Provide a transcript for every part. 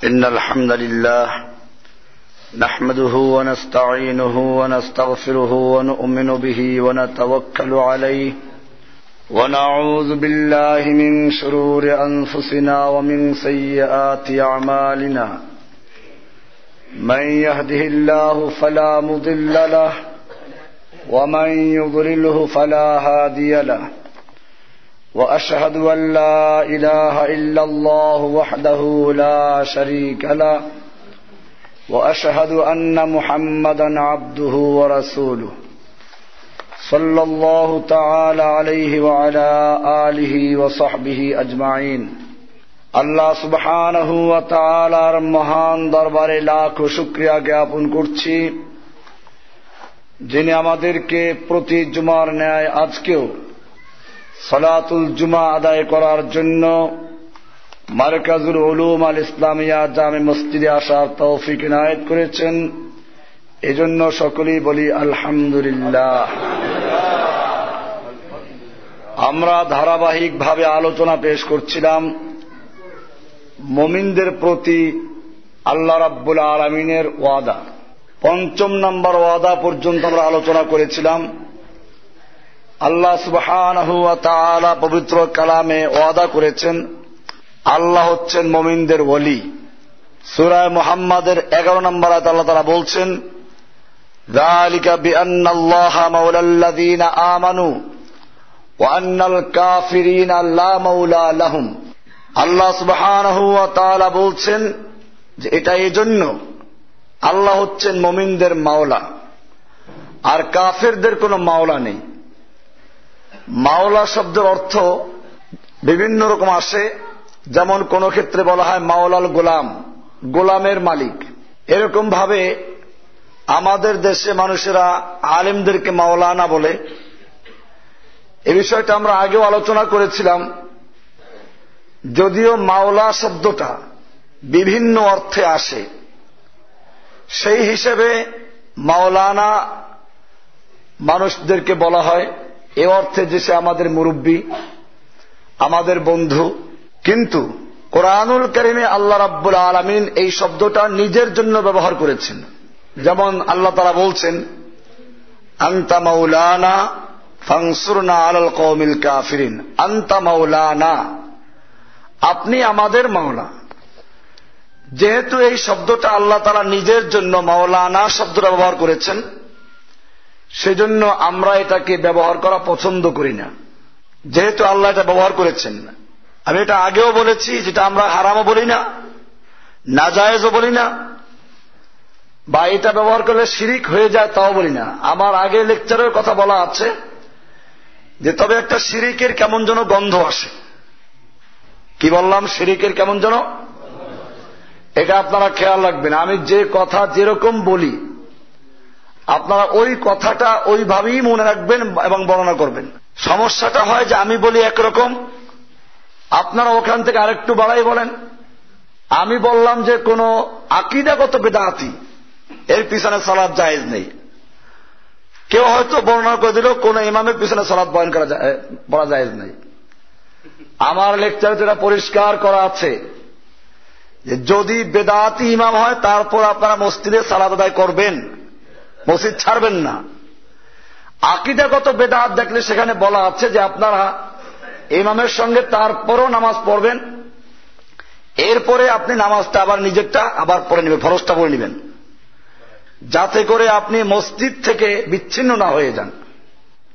إن الحمد لله نحمده ونستعينه ونستغفره ونؤمن به ونتوكل عليه ونعوذ بالله من شرور أنفسنا ومن سيئات أعمالنا من يهده الله فلا مضل له ومن يضلله فلا هادي له وأشهد أن لا إله إلا الله وحده لا شريك له وأشهد أن محمدا عبده ورسوله صلى الله تعالى عليه وعلى آله وصحبه أجمعين আল্লাহ সুবহানাহু ওয়া তাআলার মহান দরবারে লাখ শুকরিয়া জ্ঞাপন করছি, যিনি আমাদেরকে প্রতি জুমার ন্যায় আজকেও সালাতুল জুমা আদায় করার জন্য মারকাজুল উলুম আল ইসলামিয়া জামে মসজিদে আসার তৌফিক ইনায়েত করেছেন। এজন্য সকলেই বলি আলহামদুলিল্লাহ। আমরা ধারাবাহিকভাবে আলোচনা পেশ করছিলাম মুমিনদের প্রতি আল্লাহ রাব্বুল আলামিনের ওয়াদা। ৫ম নম্বর ওয়াদা পর্যন্ত আমরা আলোচনা করেছিলাম। আল্লাহ সুবহানাহু ওয়া তাআলা পবিত্র কালামে ওয়াদা করেছেন আল্লাহ হচ্ছেন মুমিনদের ওলি। সূরা মুহাম্মাদের 11 নম্বর আয়াতে আল্লাহ তাআলা বলছেন, যালিকা বিআন্নাল্লাহা মাওলাল্লাযীনা আমানু ওয়া আন্নাল কাফিরিনা লা মাওলা লাহুম। আল্লাহ সুবহানাহু ওয়া তাআলা বলছেন যে এটা এই জন্য আল্লাহ হচ্ছেন মুমিনদের মাওলা, আর কাফেরদের কোনো মাওলা নেই। মাওলা শব্দের অর্থ বিভিন্ন রকম আসে, যেমন কোন ক্ষেত্রে বলা হয় মাওলাল গোলাম, গোলামের মালিক। এরকম ভাবে আমাদের দেশে মানুষেরা আলেমদেরকে মাওলানা বলে। এ বিষয়টা আমরা আগেও আলোচনা করেছিলাম। যদিও মাওলা শব্দটা বিভিন্ন অর্থে আসে, সেই হিসেবে মাওলানা মানুষদেরকে বলা হয় এ অর্থে যে সে আমাদের মুরব্বী, আমাদের বন্ধু। কিন্তু কোরআনুল কারীমে আল্লাহ রাব্বুল আলামিন এই শব্দটা নিজের জন্য ব্যবহার করেছেন। যেমন আল্লাহ তাআলা বলছেন, আনতা মাওলানা ফানসুরনা আলাল কওমিল কাফিরিন। আনতা মাওলানা, আপনি আমাদের মাওলা। যেহেতু এই শব্দটা আল্লাহ তাআলা নিজের জন্য মাওলানা শব্দটা ব্যবহার করেছেন, সেজন্য আমরা এটাকে ব্যবহার করা পছন্দ করি না। যেহেতু আল্লাহ এটা ব্যবহার করেছেন, আমি এটা আগেও বলেছি, যেটা আমরা হারামও বলি না, নাজায়েজও বলি না, বা এটা ব্যবহার করলে শিরিক হয়ে যায় তাও বলি না। আমার আগে লেকচারের কথা বলা আছে যে তবে একটা শিরিকের কেমন যেন গন্ধ আসে। কি বললাম? শিরিকের কেমন যেন। এটা আপনারা খেয়াল রাখবেন। আমি যে কথা যেরকম বলি আপনারা ওই কথাটা ওইভাবেই মনে রাখবেন এবং বর্ণনা করবেন। সমস্যাটা হয় যে আমি বলি একরকম, আপনারা ওখান থেকে আরেকটু বাড়াই বলেন। আমি বললাম যে কোন আকীদাগত বিদআতি, এর পিছনে সালাত জায়েজ নেই। কেউ হয়তো বর্ণনা করে দিল কোন ইমামের পিছনে সালাত বয়ান পড়া জায়েজ নেই। আমার লেকচারে যেটা পরিষ্কার করা আছে যে যদি বেদাতি ইমাম হয় তারপর আপনারা মসজিদে সালাত আদায় করবেন, মসজিদ ছাড়বেন না। আকীদাগত বেদাত দেখলে সেখানে বলা আছে যে আপনারা ইমামের সঙ্গে তারপরও নামাজ পড়বেন, এরপরে আপনি নামাজটা আবার নিজেরটা আবার পড়ে নেবেন, ফরজটা পড়ে নেবেন, যাতে করে আপনি মসজিদ থেকে বিচ্ছিন্ন না হয়ে যান।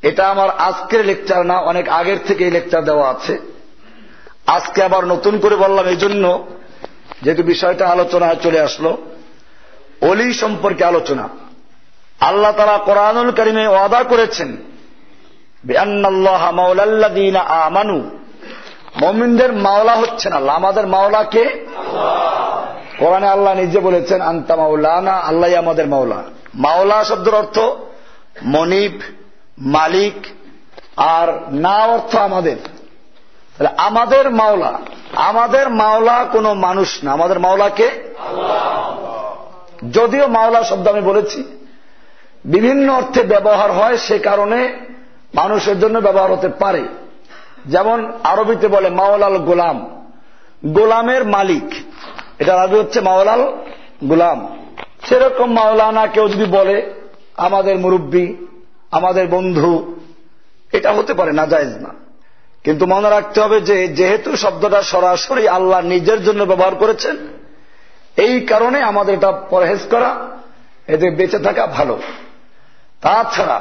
এটা আমার আজকের লেকচার না, অনেক আগের থেকে এই লেকচার দেওয়া আছে। আজকে আবার নতুন করে বললাম এই জন্য, যেহেতু বিষয়টা আলোচনায় চলে আসলো। ওলি সম্পর্কে আলোচনা। আল্লাহ তাআলা কোরআনুল কারীমে ওয়াদা করেছেন বিআন্নাল্লাহা মাওলাল্লাযীনা আমানু। মুমিনদের মাওলা হচ্ছেন আল্লাহ। আমাদের মাওলা কে? আল্লাহ। কোরআনে আল্লাহ নিজে বলেছেন আনতা মাওলানা, আল্লাহই আমাদের মাওলা। মাওলা শব্দের অর্থ মনিব, মালিক, আর না অর্থ আমাদের। তাহলে আমাদের মাওলা, আমাদের মাওলা কোনো মানুষ না, আমাদের মাওলা কে? আল্লাহ। যদিও মাওলা শব্দ আমি বলেছি বিভিন্ন অর্থে ব্যবহার হয়, সে কারণে মানুষের জন্য ব্যবহার হতে পারে। যেমন আরবিতে বলে মাওলাল গোলাম, গোলামের মালিক। এটা আরবি হচ্ছে মাওলাল গুলাম। সেরকম মাওলানা কেউ যদি বলে আমাদের মুরব্বী, আমাদের বন্ধু, এটা হতে পারে না, জায়েজ না। কিন্তু মনে রাখতে হবে যে যেহেতু শব্দটা সরাসরি আল্লাহ নিজের জন্য ব্যবহার করেছেন, এই কারণে আমাদের এটা পরহেজ করা, এতে বেঁচে থাকা ভালো। তাছাড়া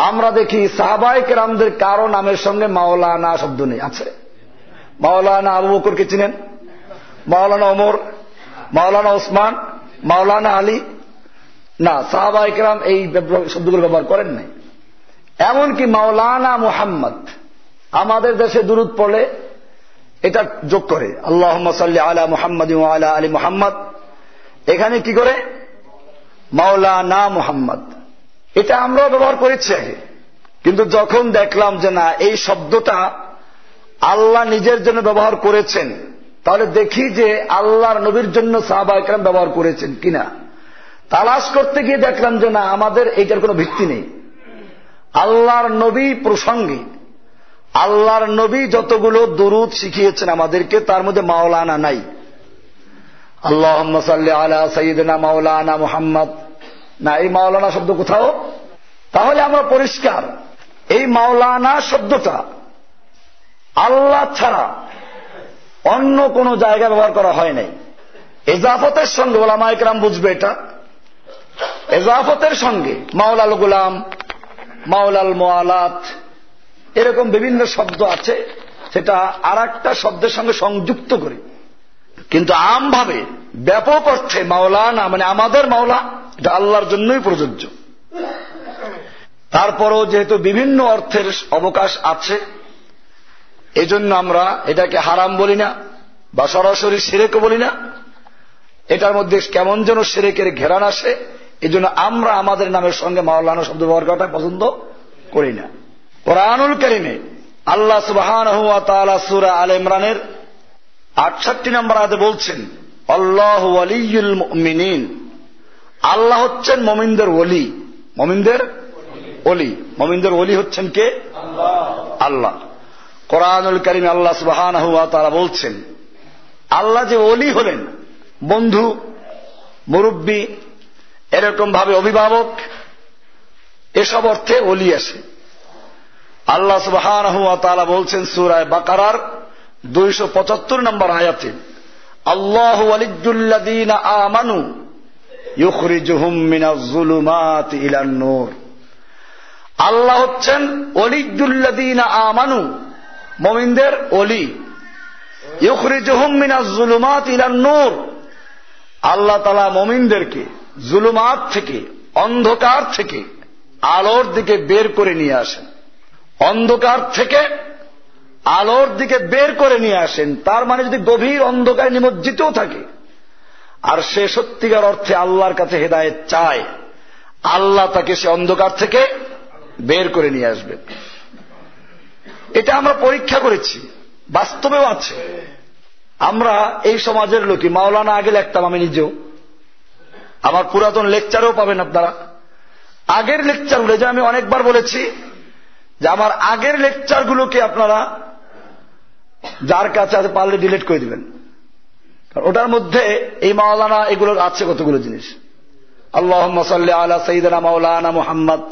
আমরা দেখি সাহাবায়ে কেরামদের কারো নামের সঙ্গে মাওলানা শব্দ নেই, আছে? মাওলানা আবু বকরকে চিনেন? মাওলানা ওমর, মাওলানা ওসমান, মাওলানা আলী? না, সাহাবায়ে কেরাম এই শব্দগুলো ব্যবহার করেন নাই। এমনকি মাওলানা মুহাম্মদ, আমাদের দেশে দুরূদ পড়লে এটা যোগ করে আল্লাহুম্মা সাল্লি আলা মুহাম্মাদিন ওয়া আলা আলি মুহাম্মদ, এখানে কি করে মাওলানা মুহাম্মদ। এটা আমরাও ব্যবহার করেছি আগে, কিন্তু যখন দেখলাম যে না, এই শব্দটা আল্লাহ নিজের জন্য ব্যবহার করেছেন, তাহলে দেখি যে আল্লাহর নবীর জন্য সাহাবায়ে কেরাম ব্যবহার করেছেন কিনা। তালাশ করতে গিয়ে দেখলাম যে না, আমাদের এইটার কোনো ভিত্তি নেই। আল্লাহর নবী প্রসঙ্গে আল্লাহর নবী যতগুলো দুরূদ শিখিয়েছেন আমাদেরকে, তার মধ্যে মাওলানা নাই। আল্লাহুম্মা সাল্লি আলা সাইয়্যিদিনা মাওলানা মুহাম্মদ, না, এই মাওলানা শব্দ কোথাও। তাহলে আমরা পরিষ্কার, এই মাওলানা শব্দটা আল্লাহ ছাড়া অন্য কোন জায়গায় ব্যবহার করা হয় নাই। এজাফতের সঙ্গে ওলামায়ে কেরাম বুঝবে এটা, এজাফতের সঙ্গে মাওলাল গুলাম, মাওলাল মুআলাত, এরকম বিভিন্ন শব্দ আছে, সেটা আর একটা শব্দের সঙ্গে সংযুক্ত করে। কিন্তু আমভাবে ব্যাপক অর্থে মাওলানা মানে আমাদের মাওলা, এটা আল্লাহর জন্যই প্রযোজ্য। তারপরও যেহেতু বিভিন্ন অর্থের অবকাশ আছে, এজন্য আমরা এটাকে হারাম বলি না বা সরাসরি শিরকও বলি না। এটার মধ্যে কেমন যেন শিরকের ঘেরান আসে, এজন্য আমরা আমাদের নামের সঙ্গে মাওলানা শব্দ ব্যবহার করাটা পছন্দ করি না। কোরআনুল কারীমে আল্লাহ সুবহানাহু ওয়া তাআলা সূরা আলে ইমরানের 68 নম্বর আয়াতে বলছেন, আল্লাহু ওয়ালিয়ুল মুমিনিন, আল্লাহ হচ্ছেন মুমিনদের ওলি। মুমিনদের ওলি, মুমিনদের ওলি হচ্ছেন কে? আল্লাহ। কোরআনুল কারীমে আল্লাহ সুবহানাহু ওয়া তাআলা বলছেন, আল্লাহ যে ওলি হলেন, বন্ধু, মুরব্বী, এরকম ভাবে অভিভাবক, এসব অর্থে ওলি আসে। আল্লাহ সুবহানাহু ওয়া তাআলা বলছেন সূরা বাকারার 275 নম্বর আয়াতে, আল্লাহু ওয়ালিয়্যুল্লাযীনা আমানু ইউখরিজুহুম মিনাজ যুলুমাতি ইলান নূর। আল্লাহ হচ্ছেন ওয়ালিয়্যুল্লাযীনা আমানু, মুমিনদের ওলি। ইউখরিজুহুম মিনাজ যুলুমাতি ইলান নূর, আল্লাহ তাআলা মুমিনদেরকে জুলুমাত থেকে, অন্ধকার থেকে আলোর দিকে বের করে নিয়ে আসেন। অন্ধকার থেকে আলোর দিকে বের করে নিয়ে আসেন, তার মানে যদি গভীর অন্ধকারে নিমজ্জিতও থাকে আর সে সত্যিকার অর্থে আল্লাহর কাছে হেদায়েত চায়, আল্লাহ তাকে সে অন্ধকার থেকে বের করে নিয়ে আসবে। এটা আমরা পরীক্ষা করেছি, বাস্তবেও আছে। আমরা এই সমাজের লোকই, মাওলানা আগে লিখতাম আমি নিজেও, আমার পুরাতন লেকচারেও পাবেন আপনারা। আগের লেকচারগুলো, যে আমি অনেকবার বলেছি যে আমার আগের লেকচারগুলোকে আপনারা যার কাছে আছে পারলে ডিলিট করে দিবেন, ওটার মধ্যে এই মাওলানা এগুলোর আছে কতগুলো জিনিস। আল্লাহুম্মা সাল্লি আলা সাইয়্যিদিনা মাওলানা মুহাম্মদ।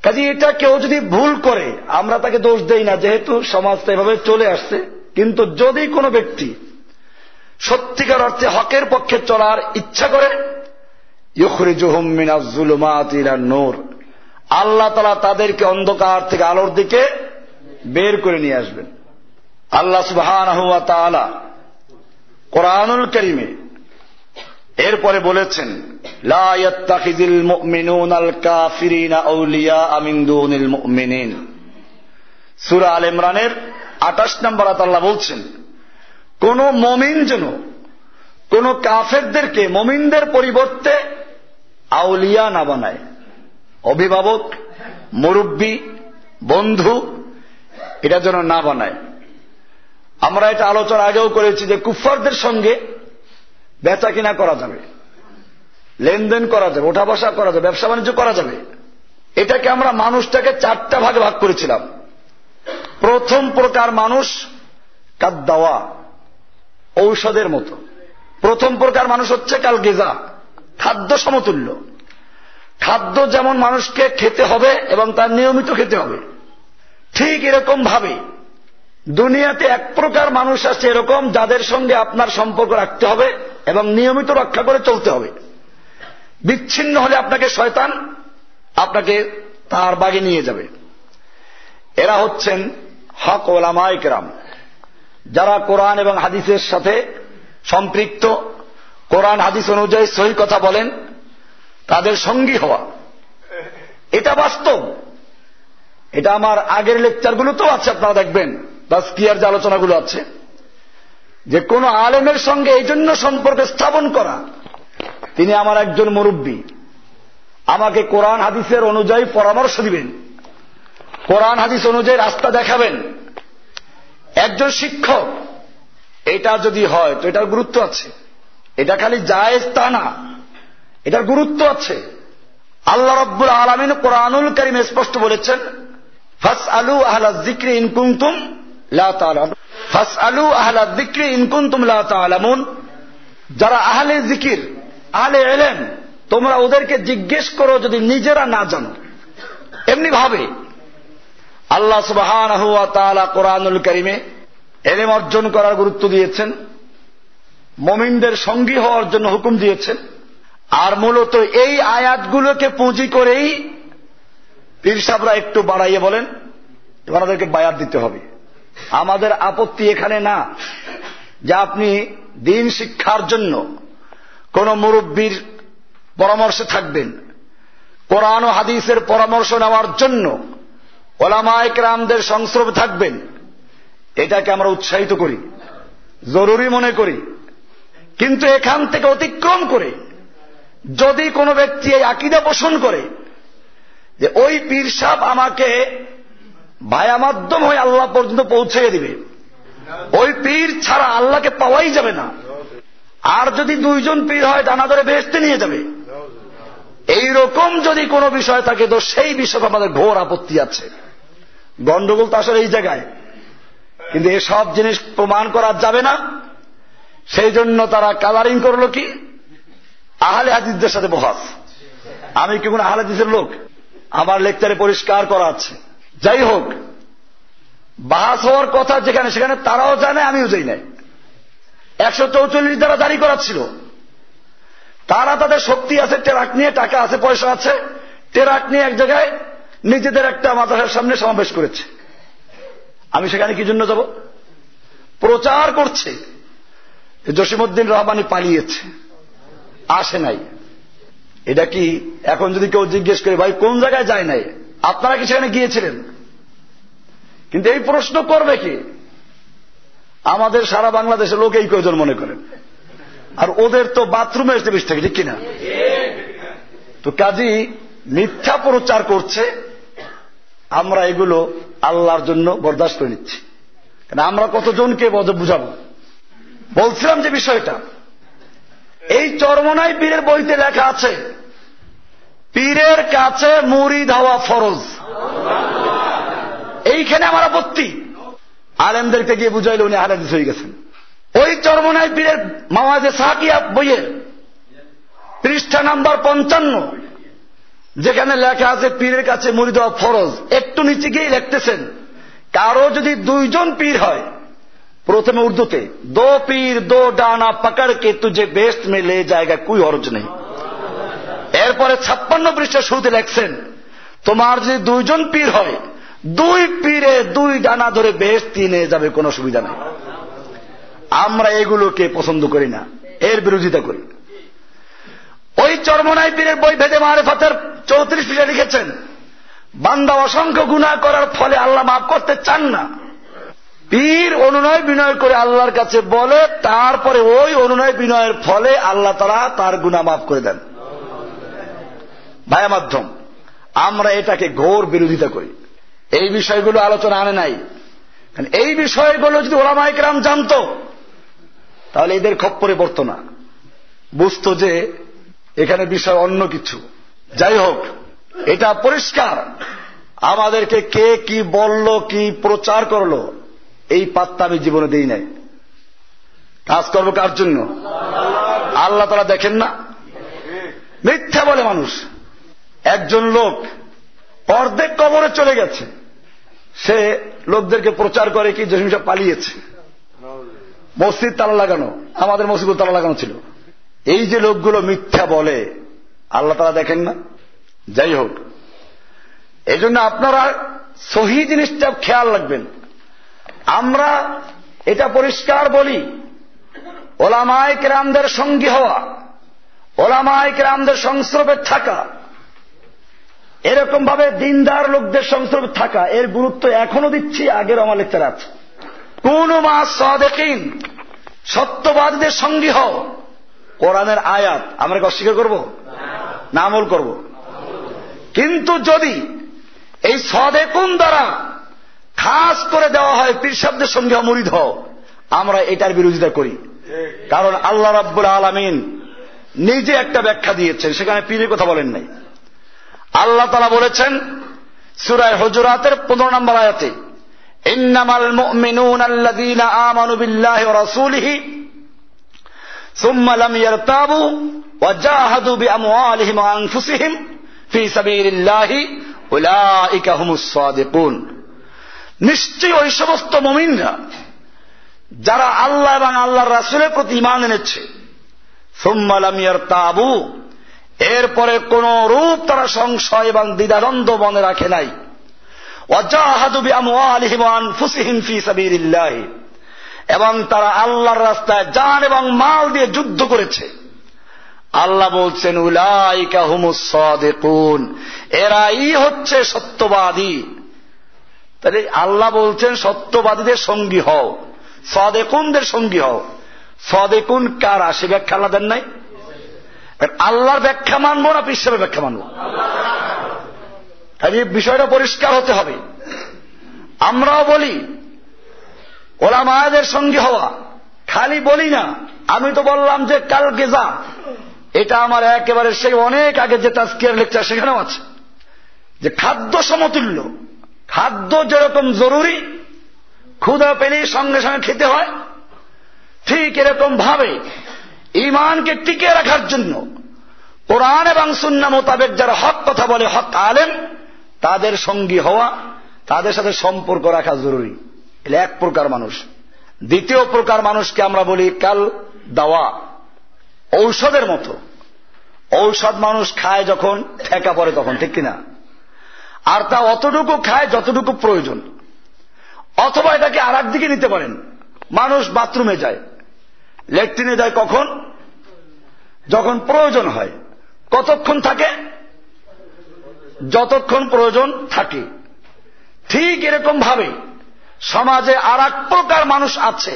কাজে এটা কেউ যদি ভুল করে আমরা তাকে দোষ দেই না, যেহেতু সমাজটা এভাবে চলে আসছে। কিন্তু যদি কোনো ব্যক্তি সত্যিকার অর্থে হকের পক্ষে চলার ইচ্ছা করে, ইউখরিজুহুম মিনাজ যুলুমাতি ইলান নূর, আল্লাহ তাআলা তাদেরকে অন্ধকার থেকে আলোর দিকে বের করে নিয়ে আসবেন। আল্লাহ সুবহানাহু ওয়া তাআলা কোরআনুল কারীমে এরপরে বলেছেন, লা ইয়াত্তাখিযুল মুমিনুনাল কাফিরিনা আউলিয়া মিন দুনিল মুমিনিন। সূরা আলে ইমরানের 28 নম্বর আয়াতে আল্লাহ বলছেন, কোন মুমিন যেন কোন কাফেরদেরকে মুমিনদের পরিবর্তে আউলিয়া না বানায়, অভিভাবক, মুরব্বী, বন্ধু, এটা যেন না বানায়। আমরা এটা আলোচনা আগেও করেছি যে কুফফারদের সঙ্গে বেচা কিনা করা যাবে, লেনদেন করা যাবে, ওঠা বসা করা যাবে, ব্যবসা বাণিজ্য করা যাবে। এটাকে আমরা মানুষটাকে 4টা ভাগে ভাগ করেছিলাম। প্রথম প্রকার মানুষ কাদ্দাওয়া, ঔষধের মতো। প্রথম প্রকার মানুষ হচ্ছে কাল গিজা, খাদ্য সমতুল্য। খাদ্য যেমন মানুষকে খেতে হবে এবং তার নিয়মিত খেতে হবে, ঠিক এরকম ভাবে দুনিয়াতে এক প্রকার মানুষ আছে এরকম যাদের সঙ্গে আপনার সম্পর্ক রাখতে হবে এবং নিয়মিত রক্ষা করে চলতে হবে। বিচ্ছিন্ন হলে আপনাকে শয়তান আপনাকে তার বাগে নিয়ে যাবে। এরা হচ্ছেন হক ওলামায়ে কেরাম, যারা কোরআন এবং হাদিসের সাথে সম্পৃক্ত, কোরআন হাদিস অনুযায়ী সহি কথা বলেন, তাদের সঙ্গী হওয়া। এটা বাস্তব। এটা আমার আগের লেকচারগুলোতেও আছে, আপনারা দেখবেন তাজকিয়ার যে আলোচনাগুলো আছে, যে কোন আলেমের সঙ্গে এই জন্য সম্পর্ক স্থাপন করা, তিনি আমার একজন মুরব্বী, আমাকে কোরআন হাদিসের অনুযায়ী পরামর্শ দিবেন, কোরআন হাদিস অনুযায়ী রাস্তা দেখাবেন। একজন শিক্ষক, এটা যদি হয় তো এটার গুরুত্ব আছে। এটা খালি জায়েজ তা না, এটার গুরুত্ব আছে। আল্লাহ রাব্বুল আলামিন কোরআনুল কারীমে স্পষ্ট বলেছেন, ফাসআলু আহলায যিকরি ইন কুনতুম লা তা'লামুন, ফাসআলু আহলায যিকরি ইন কুনতুম লা তা'লামুন। যারা আহলে জিকির, আহলে ইলম, তোমরা ওদেরকে জিজ্ঞেস করো যদি নিজেরা না জানো। এমনি ভাবে আল্লাহ সুবহানাহু ওয়া তাআলা কোরআনুল কারীমে ইলম অর্জন করার গুরুত্ব দিয়েছেন, মুমিনদের সঙ্গী হওয়ার জন্য হুকুম দিয়েছেন। আর মূলত এই আয়াতগুলোকে পুঁজি করেই পীর সাহেবরা একটু বাড়াইয়ে বলেন আমাদেরকে বায়াত দিতে হবে। আমাদের আপত্তি এখানে না যে আপনি দ্বীন শিক্ষার জন্য কোন মুরব্বীর পরামর্শে থাকবেন, কোরআন ও হাদিসের পরামর্শ নেওয়ার জন্য ওলামায়ে কেরামদের সংস্রবে থাকবেন। এটাকে আমরা উৎসাহিত করি, জরুরি মনে করি। কিন্তু এখান থেকে অতিক্রম করে যদি কোনো ব্যক্তি এই আকীদা পোষণ করে যে ওই পীর সাহেব আমাকে ভায়া মাধ্যম হয়ে আল্লাহ পর্যন্ত পৌঁছে দিবে, ওই পীর ছাড়া আল্লাহকে পাওয়াই যাবে না, আর যদি দুইজন পীর হয় ডানা ধরে বেহেশতে নিয়ে যাবে, এইরকম যদি কোনো বিষয় থাকে তো সেই বিষয়ে আমাদের ঘোর আপত্তি আছে। গন্ডগোল তো আসলে এই জায়গায়। কিন্তু এসব জিনিস প্রমাণ করা যাবে না, সেই জন্য তারা কালারিং করলো কি আহলে হাদিসদের সাথে বহাস। আমি কি কোন আহলে হাদিসের লোক? আমার লেকচারে পরিষ্কার করা আছে। যাই হোক, বাহাস হওয়ার কথা যেখানে সেখানে তারাও জানে, আমিও যাই নাই। 144 দ্বারা জারি করা ছিল। তারা তাদের শক্তি আছে, টেরাক নিয়ে, টাকা আছে, পয়সা আছে, টেরাক নিয়ে এক জায়গায় নিজেদের একটা মাদ্রাসার সামনে সমাবেশ করেছে। আমি সেখানে কি জন্য যাব? প্রচার করছে জসিমউদ্দিন রহমানী পালিয়েছে, আসে নাই। এটা কি এখন যদি কেউ জিজ্ঞেস করে ভাই কোন জায়গায় যায় নাই, আপনারা কি সেখানে গিয়েছিলেন? কিন্তু এই প্রশ্ন করবে কি? আমাদের সারা বাংলাদেশের লোক এই কয়জন মনে করেন, আর ওদের তো বাথরুমে এসে বেশ থাকে, ঠিক কিনা? তো কাজী মিথ্যা প্রচার করছে, আমরা এগুলো আল্লাহর জন্য বরদাস্ত করে নিচ্ছি। কারণ আমরা কতজনকে বুঝাবো? বলছিলাম যে বিষয়টা এই চরমনাই পীরের বইতে লেখা আছে, পীরের কাছে মুরিদ হওয়া ফরজ। এইখানে আমার আপত্তি। আলেমদেরকে গিয়ে বুঝাইলে উনি আহলে হাদিস হয়ে গেছেন। ওই চরমনাই পীরের মাওয়াজে সাকিয়া বইয়ের পৃষ্ঠা নাম্বার 55 যেখানে লেখা আছে পীরের কাছে মুরিদ হওয়া ফরজ, একটু নিচে গিয়ে লিখতেছেন কারো যদি দুইজন পীর হয়, প্রথমে উর্দুতে দো পীর দো ডানা পকড় কে তুঝে বেহেশত মে লে জায়েগা কোই হরজ নেই। এরপরে 56 পৃষ্ঠা শুরুতে লেখছেন তোমার যদি দুইজন পীর হয়, দুই পীরে দুই ডানা ধরে বেহেশতে নিয়ে যাবে, কোনো অসুবিধা নেই। আমরা এগুলোকে পছন্দ করি না, এর বিরোধিতা করি। ওই চরমনাই পীরের বই ভেদে মারেফাতের 34 পৃষ্ঠা লিখেছেন বান্দা অসংখ্য গুনাহ করার ফলে আল্লাহ মাফ করতে চান না। পীর অনুনয় বিনয় করে আল্লাহর কাছে বলে, তারপরে ওই অনুনয় বিনয়ের ফলে আল্লাহ তাআলা তার গুনাহ মাফ করে দেন। ভায়া মাধ্যম, আমরা এটাকে ঘোর বিরোধিতা করি। এই বিষয়গুলো আলোচনা আনে নাই। এই বিষয়গুলো যদি ওলামায়ে কেরাম জানতো তাহলে এদের খপ্পরে পড়তো না, বুঝতো যে এখানে বিষয় অন্য কিছু। যাই হোক, এটা পরিষ্কার। আমাদেরকে কে কি বলল, কি প্রচার করলো, এই পাত্তা আমি জীবনে দেই নাই। কাজ করবো কার জন্য? আল্লাহ তাআলা দেখেন না? মিথ্যা বলে মানুষ। একজন লোক অর্ধেক কবরে চলে গেছে, সে লোকদেরকে প্রচার করে কি জসিম সাহেব পালিয়েছে, মসজিদ তালা লাগানো, আমাদের মসজিদ তালা লাগানো ছিল। এই যে লোকগুলো মিথ্যা বলে, আল্লাহ তাআলা দেখেন না? যাই হোক, এই জন্য আপনারা সহি জিনিসটা খেয়াল রাখবেন। আমরা এটা পরিষ্কার বলি, ওলামায়ে কেরামদের সঙ্গী হওয়া, ওলামায়ে কেরামদের সংস্রবে থাকা, এরকম ভাবে দিনদার লোকদের সংস্রবে থাকা, এর গুরুত্ব এখনো দিচ্ছি, আগের আমার লেকচার আছে। কুনু মা সাদিকিন, সত্যবাদীদের সঙ্গী হও। কোরআনের আয়াত আমরা কি অস্বীকার করব না আমল করব? কিন্তু যদি এই সাদিকুন দ্বারা খাস করে দেওয়া হয় পীর সাহেবদের সঙ্গে মুরিদ হও, আমরা এটার বিরোধিতা করি। কারণ আল্লাহ রাব্বুল আলামিন নিজে একটা ব্যাখ্যা দিয়েছেন, সেখানে পীরের কথা বলেন নাই। আল্লাহ তাআলা বলেছেন সূরা হুজুরাতের 15 নম্বর আয়াতে, ইন্নামাল মুমিনুনা আল্লাযীনা আমানু বিল্লাহি ওয়া রাসূলিহি সুম্মা লাম ইয়ারতাবু ওয়া জাহাদু বিআমওয়ালিহিম ওয়া আনফুসিহিম ফি সাবিলিল্লাহি উলাইকা হুমুস সাদিকুন। নিশ্চয়ই ওই সমস্ত মুমিনরা যারা আল্লাহ এবং আল্লাহর রাসূলের প্রতি ঈমান এনেছে, সুম্মা লাম ইয়ারতাবু, এরপরে কোন রূপ তারা সংশয় এবং দ্বিধাদ্বন্দ্ব মনে রাখে নাই, ওয়াজাহাদু বিআমওয়ালিহিম ওয়া আনফুসিহিম ফি সাবিলিল্লাহ, এবং তারা আল্লাহর রাস্তায় জান এবং মাল দিয়ে যুদ্ধ করেছে। আল্লাহ বলছেন উলাইকা হুমুস সাদিকুন, এরাই হচ্ছে সত্যবাদী। তাহলে আল্লাহ বলছেন সত্যবাদীদের সঙ্গী হও, সাদিকুনদের সঙ্গী হও। সাদিকুন কারা সে ব্যাখ্যা আল্লাহ দেন নাই? আল্লাহর ব্যাখ্যা মানবো না পীর সাহেবের ব্যাখ্যা মানবো? এই বিষয়টা পরিষ্কার হতে হবে। আমরাও বলি ওলামাদের সঙ্গে হওয়া, খালি বলি না। আমি তো বললাম যে কাল গেজা, এটা আমার একেবারে সেই অনেক আগে যে তাজকিয়ার লেকচার, সেখানেও আছে যে খাদ্য সমতুল্য। খাদ্য যেরকম জরুরি, ক্ষুধা পেলেই সঙ্গে সঙ্গে খেতে হয়, ঠিক এরকম ভাবে ঈমানকে টিকে রাখার জন্য কোরআন এবং সুন্নাহ মোতাবেক যারা হক কথা বলে, হক আলেম, তাদের সঙ্গী হওয়া, তাদের সাথে সম্পর্ক রাখা জরুরি। এটা এক প্রকার মানুষ। দ্বিতীয় প্রকার মানুষকে আমরা বলি কাল দাওয়া, ঔষধের মতো। ঔষধ মানুষ খায় যখন ঠেকা পড়ে তখন, ঠিক কিনা? আর তা অতটুকু খায় যতটুকু প্রয়োজন। অথবা এটাকে আর একদিকে নিতে পারেন, মানুষ বাথরুমে যায়, ল্যাট্রিনে যায় কখন? যখন প্রয়োজন হয়। কতক্ষণ থাকে? যতক্ষণ প্রয়োজন থাকে। ঠিক এরকম ভাবে সমাজে আর এক প্রকার মানুষ আছে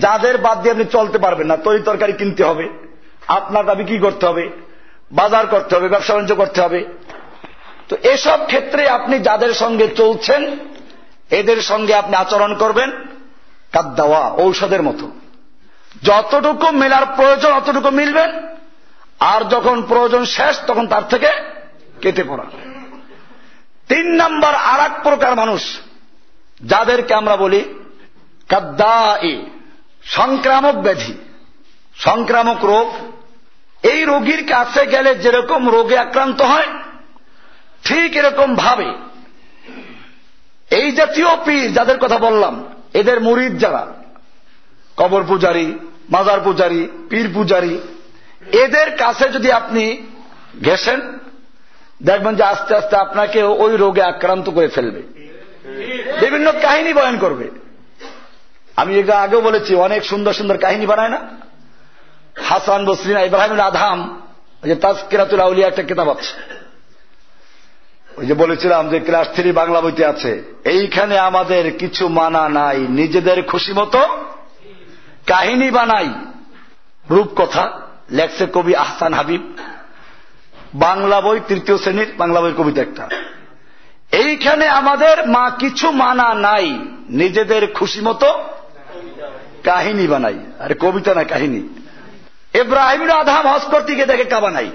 যাদের বাদ দিয়ে আপনি চলতে পারবেন না। তরি তরকারি কিনতে হবে, আপনার দাবি কি করতে হবে, বাজার করতে হবে, ব্যবসা বাণিজ্য করতে হবে। তো এসব ক্ষেত্রে আপনি যাদের সঙ্গে চলছেন, এদের সঙ্গে আপনি আচরণ করবেন কাদ্দাওয়া, ঔষধের মতো। যতটুকু মেলার প্রয়োজন অতটুকু মিলবেন, আর যখন প্রয়োজন শেষ তখন তার থেকে কেটে পড়া। 3 নাম্বার আর এক প্রকার মানুষ যাদেরকে আমরা বলি কাদ্দাই, সংক্রামক ব্যাধি, সংক্রামক রোগ। এই রোগীর কাছে গেলে যেরকম রোগে আক্রান্ত হয়, ঠিক এরকম ভাবে এই জাতীয় পীর যাদের কথা বললাম, এদের মুরিদ যারা, কবর পূজারী, মাজার পূজারী, পীর পূজারী, এদের কাছে যদি আপনি ঘেসেন, দেখবেন যে আস্তে আস্তে আপনাকে ওই রোগে আক্রান্ত করে ফেলবে। বিভিন্ন কাহিনী বয়ান করবে। আমি এটা আগেও বলেছি, অনেক সুন্দর সুন্দর কাহিনী বানায় না? হাসান বসরি না, ইব্রাহিম আদহাম, ওই যে তাজকিরাতুল আউলিয়া একটা কিতাব আছে, ওই যে বলেছিলাম যে ক্লাস 3 বাংলা বইতে আছে, এইখানে আমাদের কিছু মানা নাই, নিজেদের খুশি মতো কাহিনী বানাই। রূপকথা লেখছে কবি আহসান হাবিব, বাংলা বই, 3য় শ্রেণীর বাংলা বই কবিতা একটা। এইখানে আমাদের কিছু মানা নাই, নিজেদের খুশি মতো কাহিনী বানাই। আরে কবিতা না, কাহিনী। ইব্রাহিম আদহাম হজ করতে গিয়ে দেখে কাবা নাই।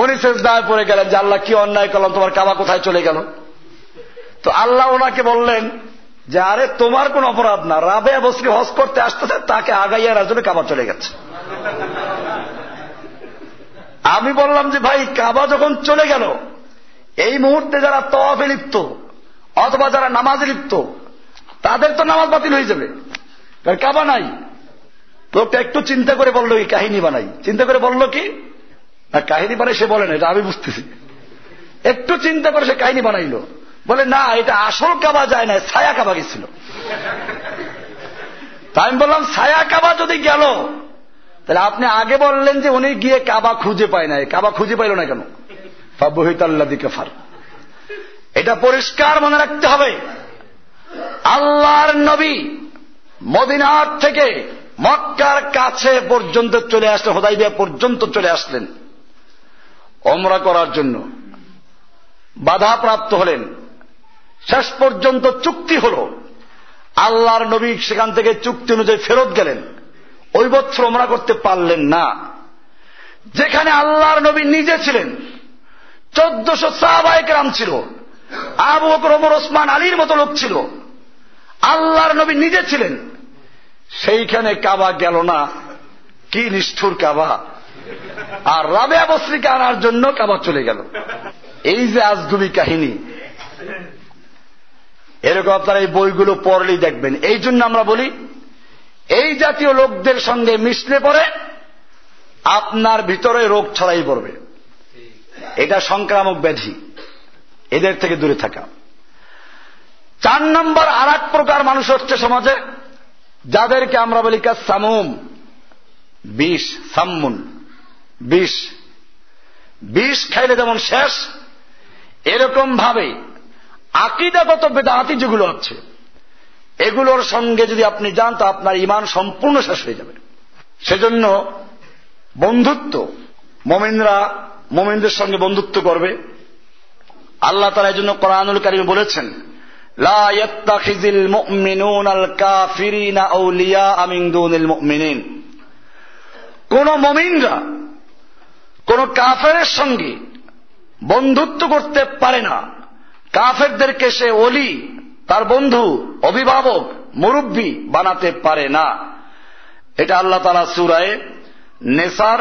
উনি সেজদায় পড়ে গেলেন যে আল্লাহ কি অন্যায় করলাম, তোমার কাবা কোথায় চলে গেল? তো আল্লাহ ওনাকে বললেন যে আরে তোমার কোন অপরাধ না, রাবেয়া বসরি হজ করতে আসতেছে, তাকে আগাইয়া রাজনে কাবা চলে গেছে। আমি বললাম যে ভাই, কাবা যখন চলে গেল, এই মুহূর্তে যারা তওয়াফে লিপ্ত অথবা যারা নামাজে লিপ্ত, তাদের তো নামাজ বাতিল হয়ে যাবে, কারণ কাবা নাই। লোকটা একটু চিন্তা করে বললো কি কাহিনী বানাই, চিন্তা করে বললো কি না কাহিনী বানাই, সে বলে না, এটা আমি বুঝতেছি। একটু চিন্তা করে সে কাহিনী বানাইলো, বলে না এটা আসল কাবা যায় না, ছায়া কাবা গেছিল। তাই আমি বললাম ছায়া কাবা যদি গেল, তাহলে আপনি আগে বললেন যে উনি গিয়ে কাবা খুঁজে পায় না, কাবা খুঁজে পাইল না কেন? ফাবহিতাল্লাযী কাফার। এটা পরিষ্কার মনে রাখতে হবে। আল্লাহর নবী মদিনার থেকে মক্কার কাছে পর্যন্ত চলে আসলেন, হুদাইবিয়া পর্যন্ত চলে আসলেন ওমরা করার জন্য। বাধাপ্রাপ্ত হলেন, শেষ পর্যন্ত চুক্তি হল। আল্লাহর নবী সেখান থেকে চুক্তি অনুযায়ী ফেরত গেলেন, ওই বছর ওমরা করতে পারলেন না। যেখানে আল্লাহর নবী নিজে ছিলেন, 1400 সাহাবায়ে কেরাম ছিল, আবু বকর, ওমর, ওসমান, আলীর মতো লোক ছিল, আল্লাহর নবী নিজে ছিলেন, সেইখানে কাবা গেল না। কি নিষ্ঠুর কাবা! আর রাবেয়া বসরিকে আনার জন্য কাবা চলে গেল। এই যে আজগুবি কাহিনী, এরকম আপনারা এই বইগুলো পড়লেই দেখবেন। এই জন্য আমরা বলি, এই জাতীয় লোকদের সঙ্গে মিশলে পরে আপনার ভিতরে রোগ ছড়াই পড়বে। এটা সংক্রামক ব্যাধি, এদের থেকে দূরে থাকা। 4 নম্বর আর এক প্রকার মানুষ হচ্ছে সমাজে, যাদেরকে আমরা বলি সামুম, বিষ, সাম্মুন, বিষ। বিষ খাইলে যেমন শেষ, এরকম ভাবে আকীদাগত বেদাতি যেগুলো আছে, এগুলোর সঙ্গে যদি আপনি যান তো আপনার ঈমান সম্পূর্ণ শেষ হয়ে যাবে। সেজন্য বন্ধুত্ব, মুমিনরা মুমিনদের সঙ্গে বন্ধুত্ব করবে। আল্লাহ তাআলা এই জন্য কোরআনুল কারীমে বলেছেন, লা ইয়াত্তাখিযুল মুমিনুনাল কাফিরিনা আউলিয়া মিন দুনিল মুমিনিন। কোন মুমিনরা কোন কাফেরের সঙ্গে বন্ধুত্ব করতে পারে না, কাফেরদেরকে সে ওলি, তার বন্ধু, অভিভাবক, মুরব্বী বানাতে পারে না। এটা আল্লাহ তাআলা সূরা নেসার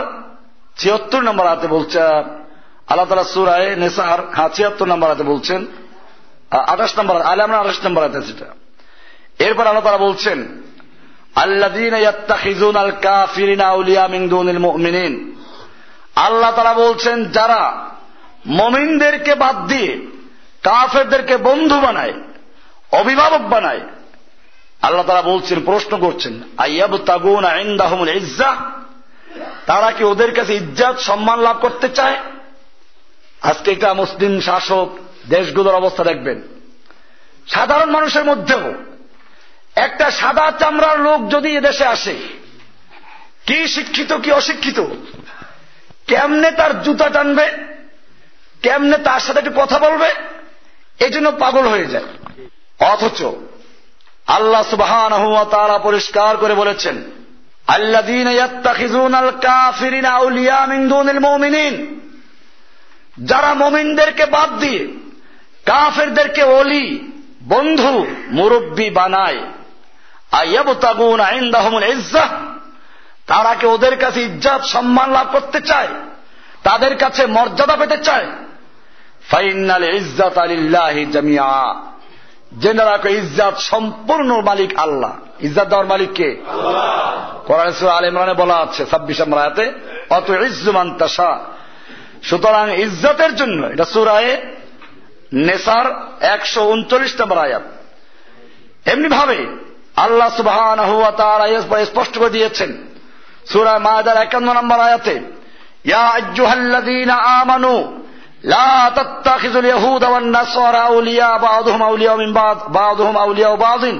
76 নম্বর আয়াতে বলছে। আল্লাহ তাআলা সূরা নেসার 76 নম্বর আয়াতে বলছেন, 28 নম্বর আলে ইমরান 28 নম্বর আয়াতে সেটা। এরপর আল্লাহ তাআলা বলছেন, আল্লাযীনা ইয়াত্তাখিযুনাল কাফিরিনা আউলিয়া মিন দুনিল মুমিনিন। আল্লাহ তাআলা বলছেন, যারা মুমিনদেরকে বাদ দিয়ে কাফেরদেরকে বন্ধু বানায়, অভিভাবক বানায়। আল্লাহ তাআলা বলছেন, প্রশ্ন করছেন, আইয়াবতাগুনা ইনদাহুমুল ইজ্জাহ, তারা কি ওদের কাছে ইজ্জত সম্মান লাভ করতে চায়? আজকে একটা মুসলিম শাসক দেশগুলোর অবস্থা দেখবেন, সাধারণ মানুষের মধ্যেও একটা সাদা চামড়ার লোক যদি এদেশে আসে, কি শিক্ষিত কি অশিক্ষিত, কেমনে তার জুতা টানবে, কেমনে তার সাথে একটু কথা বলবে, এই জন্য পাগল হয়ে যায়। অথচ আল্লাহ সুবহানাহু ওয়া তাআলা পরিষ্কার করে বলেছেন, আল্লাযীনা ইয়াত্তাখিযুনাল কাফিরিনা আউলিয়া মিন দুনিল মুমিনিন। যারা মুমিনদেরকে বাদ দিয়ে কাফেরদেরকে ওলি, বন্ধু, মুরব্বী বানায়। আইয়াবতাগুনা ইনদাহুমুল ইজ্জাহ, তারা কি ওদের কাছে ইজ্জত সম্মান লাভ করতে চায়, তাদের কাছে মর্যাদা পেতে চায়? ফাইন্নাল ইজ্জাতা লিল্লাহি জামিআ, জেনে রাখো ইজ্জত সম্পূর্ণ মালিক আল্লাহ। ইজ্জত দেওয়ার মালিক কে? আল্লাহ। কোরআন সূরা আলে ইমরানে বলা আছে 26 নম্বর আয়াতে, অতুইজ্জু মান তাশা। সুতরাং ইজ্জতের জন্য, এটা সূরা নেসার 139 নম্বর আয়াত। এমনি ভাবে আল্লাহ সুবহানাহু ওয়া তাআলা স্পষ্ট করে দিয়েছেন সূরা মায়দার 51 নম্বর আয়াতে, ইয়া আইয়ুহাল্লাযীনা আমানু লা তাত্তাখিযুল ইয়াহুদা ওয়ান নাসারা আউলিয়া বা'দুহুম আউলিয়া মিন বা'দ বা'দুহুম আউলিয়া বা'দিন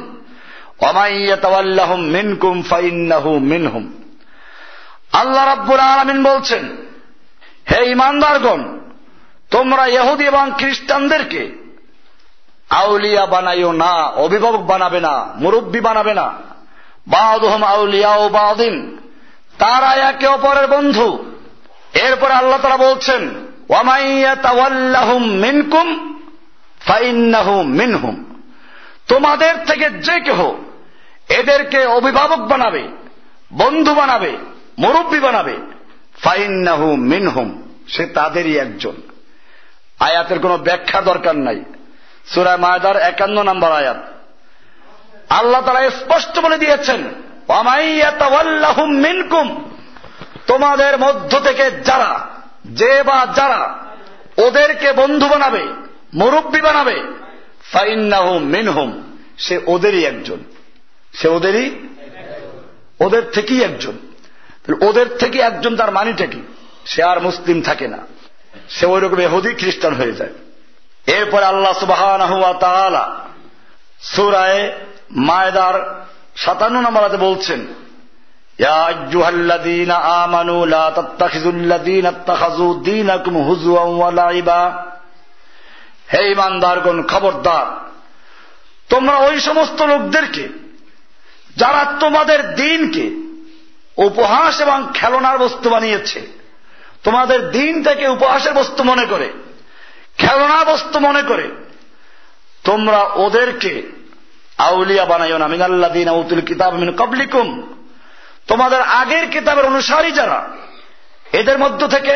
ওয়া মান ইয়াতাওয়াল্লাহুম মিনকুম ফাইন্নাহু মিনহুম। আল্লাহ রাব্বুল আলামিন বলছেন, হে ঈমানদারগণ, তোমরা ইহুদি এবং খ্রিস্টানদেরকে আউলিয়া বানাইও না, অভিভাবক বানাবে না, মুরব্বী বানাবে না। বা'দুহুম আউলিয়া ও বা'দিন, তারা একে অপরের বন্ধু। এরপরে আল্লাহ তাআলা বলছেন, ওয়া মান ইয়াতাওয়াল্লাহুম মিনকুম ফাইন্নাহু মিনহুম। তোমাদের থেকে যে কেহ এদেরকে অভিভাবক বানাবে, বন্ধু বানাবে, মুরব্বী বানাবে, ফাইন্নাহু মিনহুম, সে তাদেরই একজন। আয়াতের কোনো ব্যাখ্যা দরকার নাই। সূরা মায়দার 51 নম্বর আয়াত। আল্লাহ তাআলা স্পষ্ট বলে দিয়েছেন, ওয়ামাইয়াতাওয়াল্লাহুম মিনকুম, তোমাদের মধ্য থেকে যারা, যে বা যারা ওদেরকে বন্ধু বানাবে, মুরব্বী বানাবে, ফাইন্নাহু মিনহুম, সে ওদেরই একজন। সে ওদের থেকেই একজন। ওদের থেকে একজন, তার মানেটা কি? সে আর মুসলিম থাকে না, সে ওই রকম ইহুদি খ্রিস্টান হয়ে যায়। এরপরে আল্লাহ সুবহানাহু ওয়া তাআলা সূরা মায়দার 57 নম্বর আয়াতে বলছেন, ইয়া আইয়ুহাল্লাযীনা আমানু লা তাত্তাখিযুল্লাযীনা ইত্তাখাযু দীনাকুম হুজওয়ান ওয়া লাইবা, হে ঈমানদারগণ, খবরদার, তোমরা ওই সমস্ত লোকদেরকে যারা তোমাদের দ্বীনকে উপহাস এবং খেলনার বস্তু বানিয়েছে, তোমাদের দ্বীনটাকে উপহাসের বস্তু মনে করে, খেলনার বস্তু মনে করে, তোমরা ওদেরকে আউলিয়া বানাইও না। মিনাল্লাযীনা উতুল কিতাব মিন ক্বাবলিকুম, তোমাদের আগের কিতাবের অনুসারী যারা, এদের মধ্য থেকে,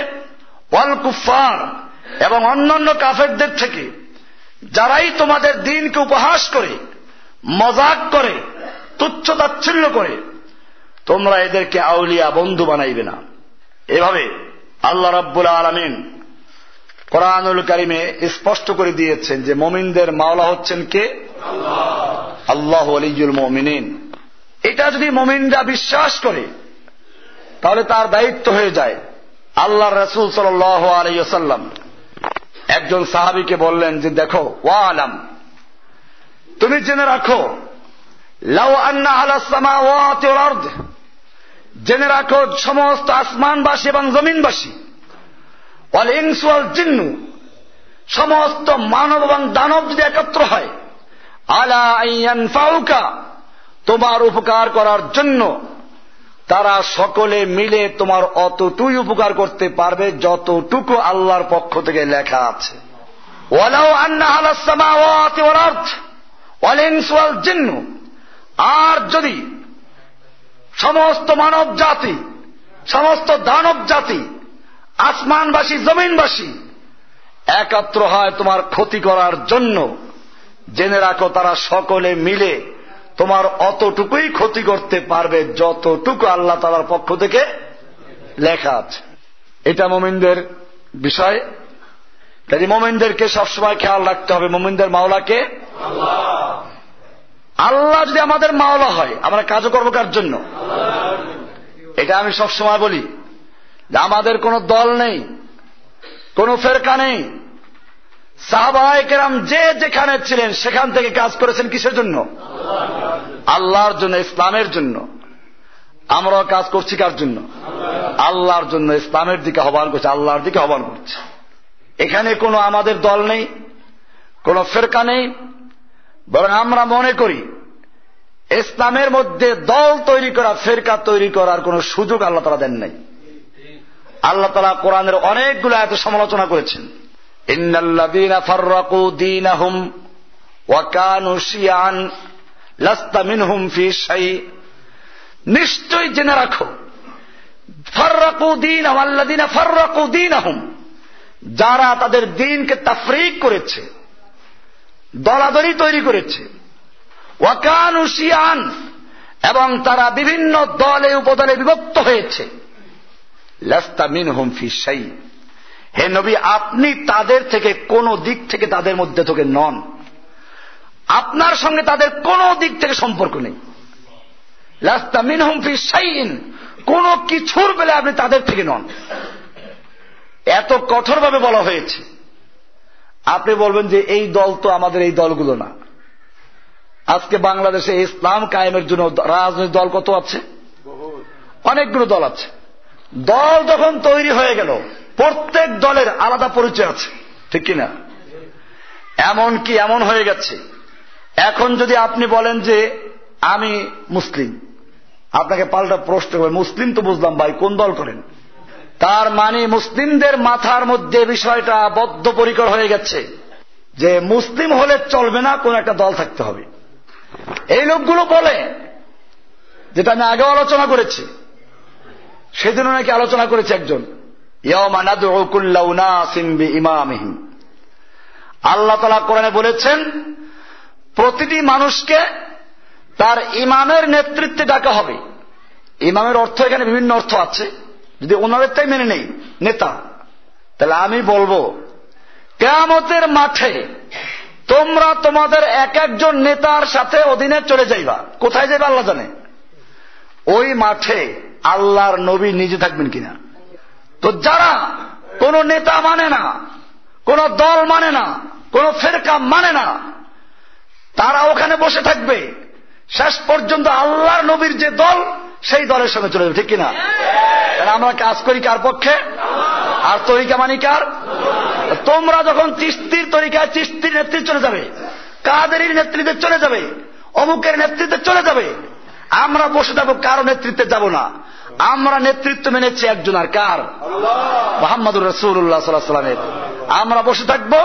ওয়াল কুফফার, এবং অন্যান্য কাফেরদের থেকে, যারাই তোমাদের দ্বীনকে উপহাস করে, মজাক করে, তুচ্ছ তাচ্ছিল্য করে, তোমরা এদেরকে আউলিয়া, বন্ধু বানাইবে না। এভাবে আল্লাহ রাব্বুল আলামিন কোরআনুল কারীমে স্পষ্ট করে দিয়েছেন যে মুমিনদের মাওলা হচ্ছেন কে? আল্লাহু ওয়ালিয়ুল মুমিনিন। এটা যদি মুমিনরা বিশ্বাস করে তাহলে তার দায়িত্ব হয়ে যায়। আল্লাহর রাসূল সাল্লাল্লাহু আলাইহি ওয়াসাল্লাম একজন সাহাবীকে বললেন যে, দেখো, ওয়ালাম, তুমি জেনে রাখো, লাউ আন্না আলাস সামাওয়াতি ওয়াল আরদ, জেনে রাখো সমস্ত আসমানবাসী এবং জমিনবাসী, ওয়াল ইনসু ওয়াল জিন্নু, সমস্ত মানব এবং দানব যদি একত্র হয়, আলা আইয়ানফাউকা, তোমার উপকার করার জন্য, তারা সকলে মিলে তোমার অতটুকুই উপকার করতে পারবে যতটুকু আল্লাহর পক্ষ থেকে লেখা আছে। ওয়ালাউ আন্না আলাস সামাওয়াতি ওয়াল আরদ ওয়াল ইনসু ওয়াল জিন্নু, আর যদি সমস্ত মানব জাতি, সমস্ত দানব জাতি, আসমানবাসী, জমিনবাসী একত্র হয় তোমার ক্ষতি করার জন্য, জেনে রাখো তারা সকলে মিলে তোমার অতটুকুই ক্ষতি করতে পারবে যতটুকু আল্লাহ তাআলার পক্ষ থেকে লেখা আছে। এটা মুমিনদের বিষয়। কাজে মুমিনদেরকে সবসময় খেয়াল রাখতে হবে, মুমিনদের মাওলাকে আল্লাহ। আল্লাহ যদি আমাদের মাওলা হয়, আমরা কাজও করবো কার জন্য? এটা আমি সবসময় বলি যে আমাদের কোনো দল নেই, কোনো ফেরকা নেই। সাহাবায়ে কেরাম যে যেখানে ছিলেন সেখান থেকে কাজ করেছেন কিসের জন্য? আল্লাহর জন্য, ইসলামের জন্য। আমরাও কাজ করছি কার জন্য? আল্লাহর জন্য। ইসলামের দিকে আহ্বান করছে, আল্লাহর দিকে আহ্বান করছে। এখানে কোনো আমাদের দল নেই, কোনো ফেরকা নেই, বরং আমরা মনে করি ইসলামের মধ্যে দল তৈরি করা, ফেরকা তৈরি করার কোন সুযোগ আল্লাহ তাআলা দেন নাই। আল্লাহ তাআলা কোরআনের অনেকগুলো আয়াতে সমালোচনা করেছেন। ইন্নাল্লাযীনা ফাররাকু দীনাহুম ওয়া কানু শিয়ান লাস্তা মিনহুম ফি শাই, নিশ্চয় জেনে রাখো, ফাররাকু দীনাহুম, আল্লাযীনা ফাররাকু দীনাহুম, যারা তাদের দ্বীনকে তাফরীক করেছে, দলাদলি তৈরি করেছে, ওয়া কানু শিয়ান, এবং তারা বিভিন্ন দলে উপদলে বিভক্ত হয়েছে, লাস্তা মিনহুম ফি শাই, হে নবী আপনি তাদের থেকে কোন দিক থেকে তাদের মধ্যে থেকে নন, আপনার সঙ্গে তাদের কোন দিক থেকে সম্পর্ক নেই। লাস্তা মিনহুম ফি শাইইন, কোন কিছুর বেলা আপনি তাদের থেকে নন। এত কঠোরভাবে বলা হয়েছে। আপনি বলবেন যে এই দল তো আমাদের এই দলগুলো না। আজকে বাংলাদেশে ইসলাম কায়েমের জন্য রাজনৈতিক দল কত আছে? অনেকগুলো দল আছে। দল যখন তৈরি হয়ে গেল, প্রত্যেক দলের আলাদা পরিচয় আছে, ঠিক কিনা? এমনকি এমন হয়ে গেছে, এখন যদি আপনি বলেন যে আমি মুসলিম, আপনাকে পাল্টা প্রশ্ন করবেন, মুসলিম তো বুঝলাম ভাই, কোন দল করেন? তার মানে মুসলিমদের মাথার মধ্যে বিষয়টা বদ্ধপরিকর হয়ে গেছে যে মুসলিম হলে চলবে না, কোন একটা দল থাকতে হবে। এই লোকগুলো বলে, যেটা আমি আগেও আলোচনা করেছি, সেদিনও নাকি আলোচনা করেছে একজন, ইয়াওমা নাদউ কুল্লা উনাসিন বিইমামিহিম। আল্লাহ তাআলা কোরআনে বলেছেন প্রতিটি মানুষকে তার ইমামের নেতৃত্বে ডাকা হবে। ইমামের অর্থ এখানে বিভিন্ন অর্থ আছে, যদি ওনাদেরটাই মেনে নেই নেতা, তাহলে আমি বলবো কিয়ামতের মাঠে তোমরা তোমাদের এক একজন নেতার সাথে অধীনে চলে যাইবা। কোথায় যাইবা আল্লাহ জানে। ওই মাঠে আল্লাহর নবী নিজে থাকবেন কিনা? তো যারা কোন নেতা মানে না, কোন দল মানে না, কোন ফেরকা মানে না, তারা ওখানে বসে থাকবে শেষ পর্যন্ত আল্লাহর নবীর যে দল সেই দলের সঙ্গে চলে যাবে, ঠিক কিনা? আমরা কাজ করি কার পক্ষে? আর তরিকা মানি কার? তোমরা যখন চিশতির তরিকায় চিশতির নেতৃত্বে চলে যাবে, কাদেরীর নেতৃত্বে চলে যাবে, অমুকের নেতৃত্বে চলে যাবে, আমরা বসে থাকবো কারো নেতৃত্বে যাব না। আমরা নেতৃত্ব মেনেছি একজন, আর কার? মুহাম্মদুর রাসূলুল্লাহ সাল্লাল্লাহু আলাইহি ওয়াসাল্লামের। আমরা বসে থাকবো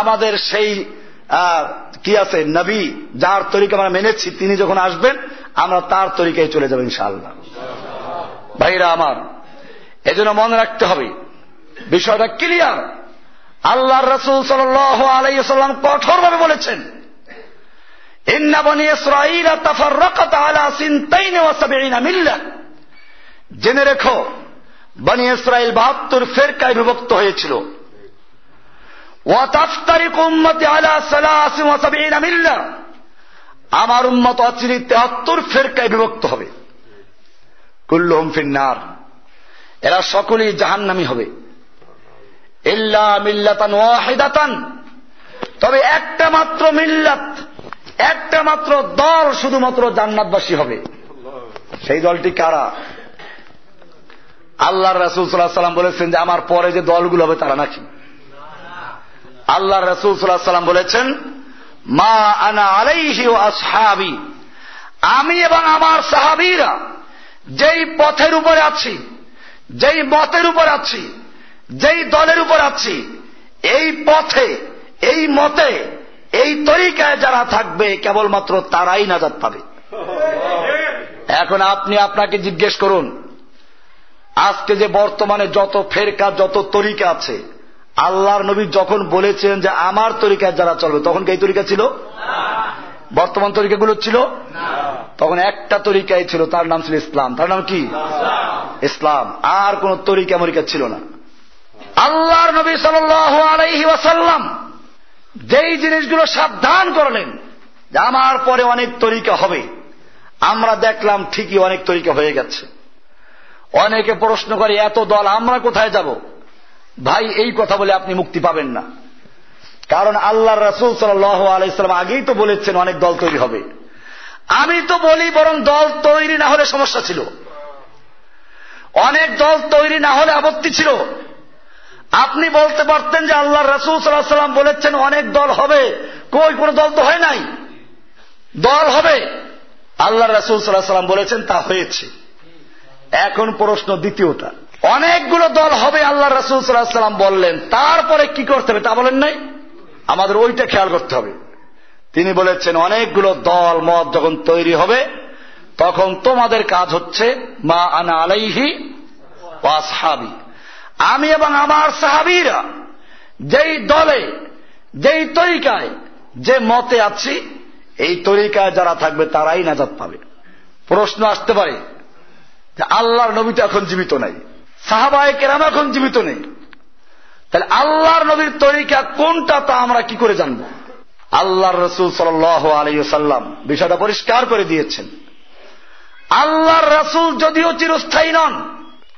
আমাদের সেই কি আছে নবী, যার তরিকা আমরা মেনেছি, তিনি যখন আসবেন আমরা তার তরিকায় চলে যাব ইনশাআল্লাহ। ভাইরা আমার, এজন্য মনে রাখতে হবে বিষয়টা ক্লিয়ার। আল্লাহর রাসূল সাল্লাল্লাহু আলাইহি ওয়াসাল্লাম কঠোরভাবে বলেছেন, ইন্না বনী ইসরাঈল তাফাররাকাত আলা সিনতাইন ওয়া সাবঈনা মিল্লাহ। জেনে রেখো বনী ইসরাঈল 72 ফিরকায় বিভক্ত হয়েছিল। ওয়া তাফতারিকু উম্মতি আলা 73 মিল্লাহ। আমার উম্মত অচিরে 73 ফিরকায় বিভক্ত হবে। কুল্লুহুম ফিন্নার, এরা সকলেই জাহান্নামী হবে। ইল্লা মিল্লাতান ওয়াহিদাতান, তবে একটা মাত্র মিল্লাত, একটা মাত্র দল শুধুমাত্র জান্নাতবাসী হবে। সেই দলটি কারা? আল্লাহর রাসূল সাল্লাল্লাহু আলাইহি ওয়াসাল্লাম বলেছেন যে আমার পরে যে দলগুলো হবে তারা নাকি? আল্লাহর রাসূল সাল্লাল্লাহু আলাইহি ওয়াসাল্লাম বলেছেন, মা আনা আলাইহি ওয়া আসহাবি, আমি এবং আমার সাহাবীরা যেই পথের উপরে আছি, যেই মতের উপর আছি, যেই দলের উপর আছি, এই পথে, এই মতে, এই তরিকায় যারা থাকবে কেবলমাত্র তারাই নাজাত পাবে। এখন আপনি আপনাকে জিজ্ঞেস করুন, আজকে যে বর্তমানে যত ফেরকা, যত তরিকা আছে, আল্লাহর নবী যখন বলেছেন যে আমার তরিকায় যারা চলবে, তখন কি এই তরিকা ছিল? বর্তমান তরিকাগুলো ছিল? তখন একটা তরিকাই ছিল, তার নাম ছিল ইসলাম। তার নাম কি? ইসলাম। আর কোন তরিকা মরিকা ছিল না। আল্লাহর নবী সাল্লাল্লাহু আলাইহি ওয়াসাল্লাম যেই জিনিসগুলো সাবধান করলেন যে আমার পরে অনেক তরিকা হবে, আমরা দেখলাম ঠিকই অনেক তরিকা হয়ে গেছে। অনেকে প্রশ্ন করে এত দল আমরা কোথায় যাব? ভাই, এই কথা বলে আপনি মুক্তি পাবেন না। কারণ আল্লাহর রাসূল সাল্লাল্লাহু আলাইহি ওয়াসাল্লাম আগেই তো বলেছেন অনেক দল তৈরি হবে। আমি তো বলি বরং দল তৈরি না হলে সমস্যা ছিল, অনেক দল তৈরি না হলে আপত্তি ছিল। আপনি বলতে পারতেন যে আল্লাহর রাসূল সাল্লাল্লাহু আলাইহি ওয়াসাল্লাম বলেছেন অনেক দল হবে, কই কোন দল তো হয় নাই। দল হবে, আল্লাহর রাসূল সাল্লাল্লাহু আলাইহি ওয়াসাল্লাম বলেছেন, তা হয়েছে। এখন প্রশ্ন দ্বিতীয়টা, অনেকগুলো দল হবে আল্লাহর রাসূল সাল্লাল্লাহু আলাইহি ওয়াসাল্লাম বললেন, তারপরে কি করতে হবে তা বলেন নাই। আমাদের ওইটা খেয়াল করতে হবে। তিনি বলেছেন অনেকগুলো দল মত যখন তৈরি হবে তখন তোমাদের কাজ হচ্ছে মা আনা আলাইহি ওয়া আসহাবি, আমি এবং আমার সাহাবীরা যেই দলে, যেই তরিকায়, যে মতে আছি, এই তরিকায় যারা থাকবে তারাই নাজাত পাবে। প্রশ্ন আসতে পারে যে আল্লাহর নবী তো এখন জীবিত নাই, সাহাবায়ে কেরাম এখন জীবিত নেই, তাহলে আল্লাহর নবীর তরিকা কোনটা তা আমরা কি করে জানব? আল্লাহর রাসূল সাল্লাল্লাহু আলাইহি ওয়াসাল্লাম বিষয়টা পরিষ্কার করে দিয়েছেন। আল্লাহর রাসূল যদিও চিরস্থায়ী নন,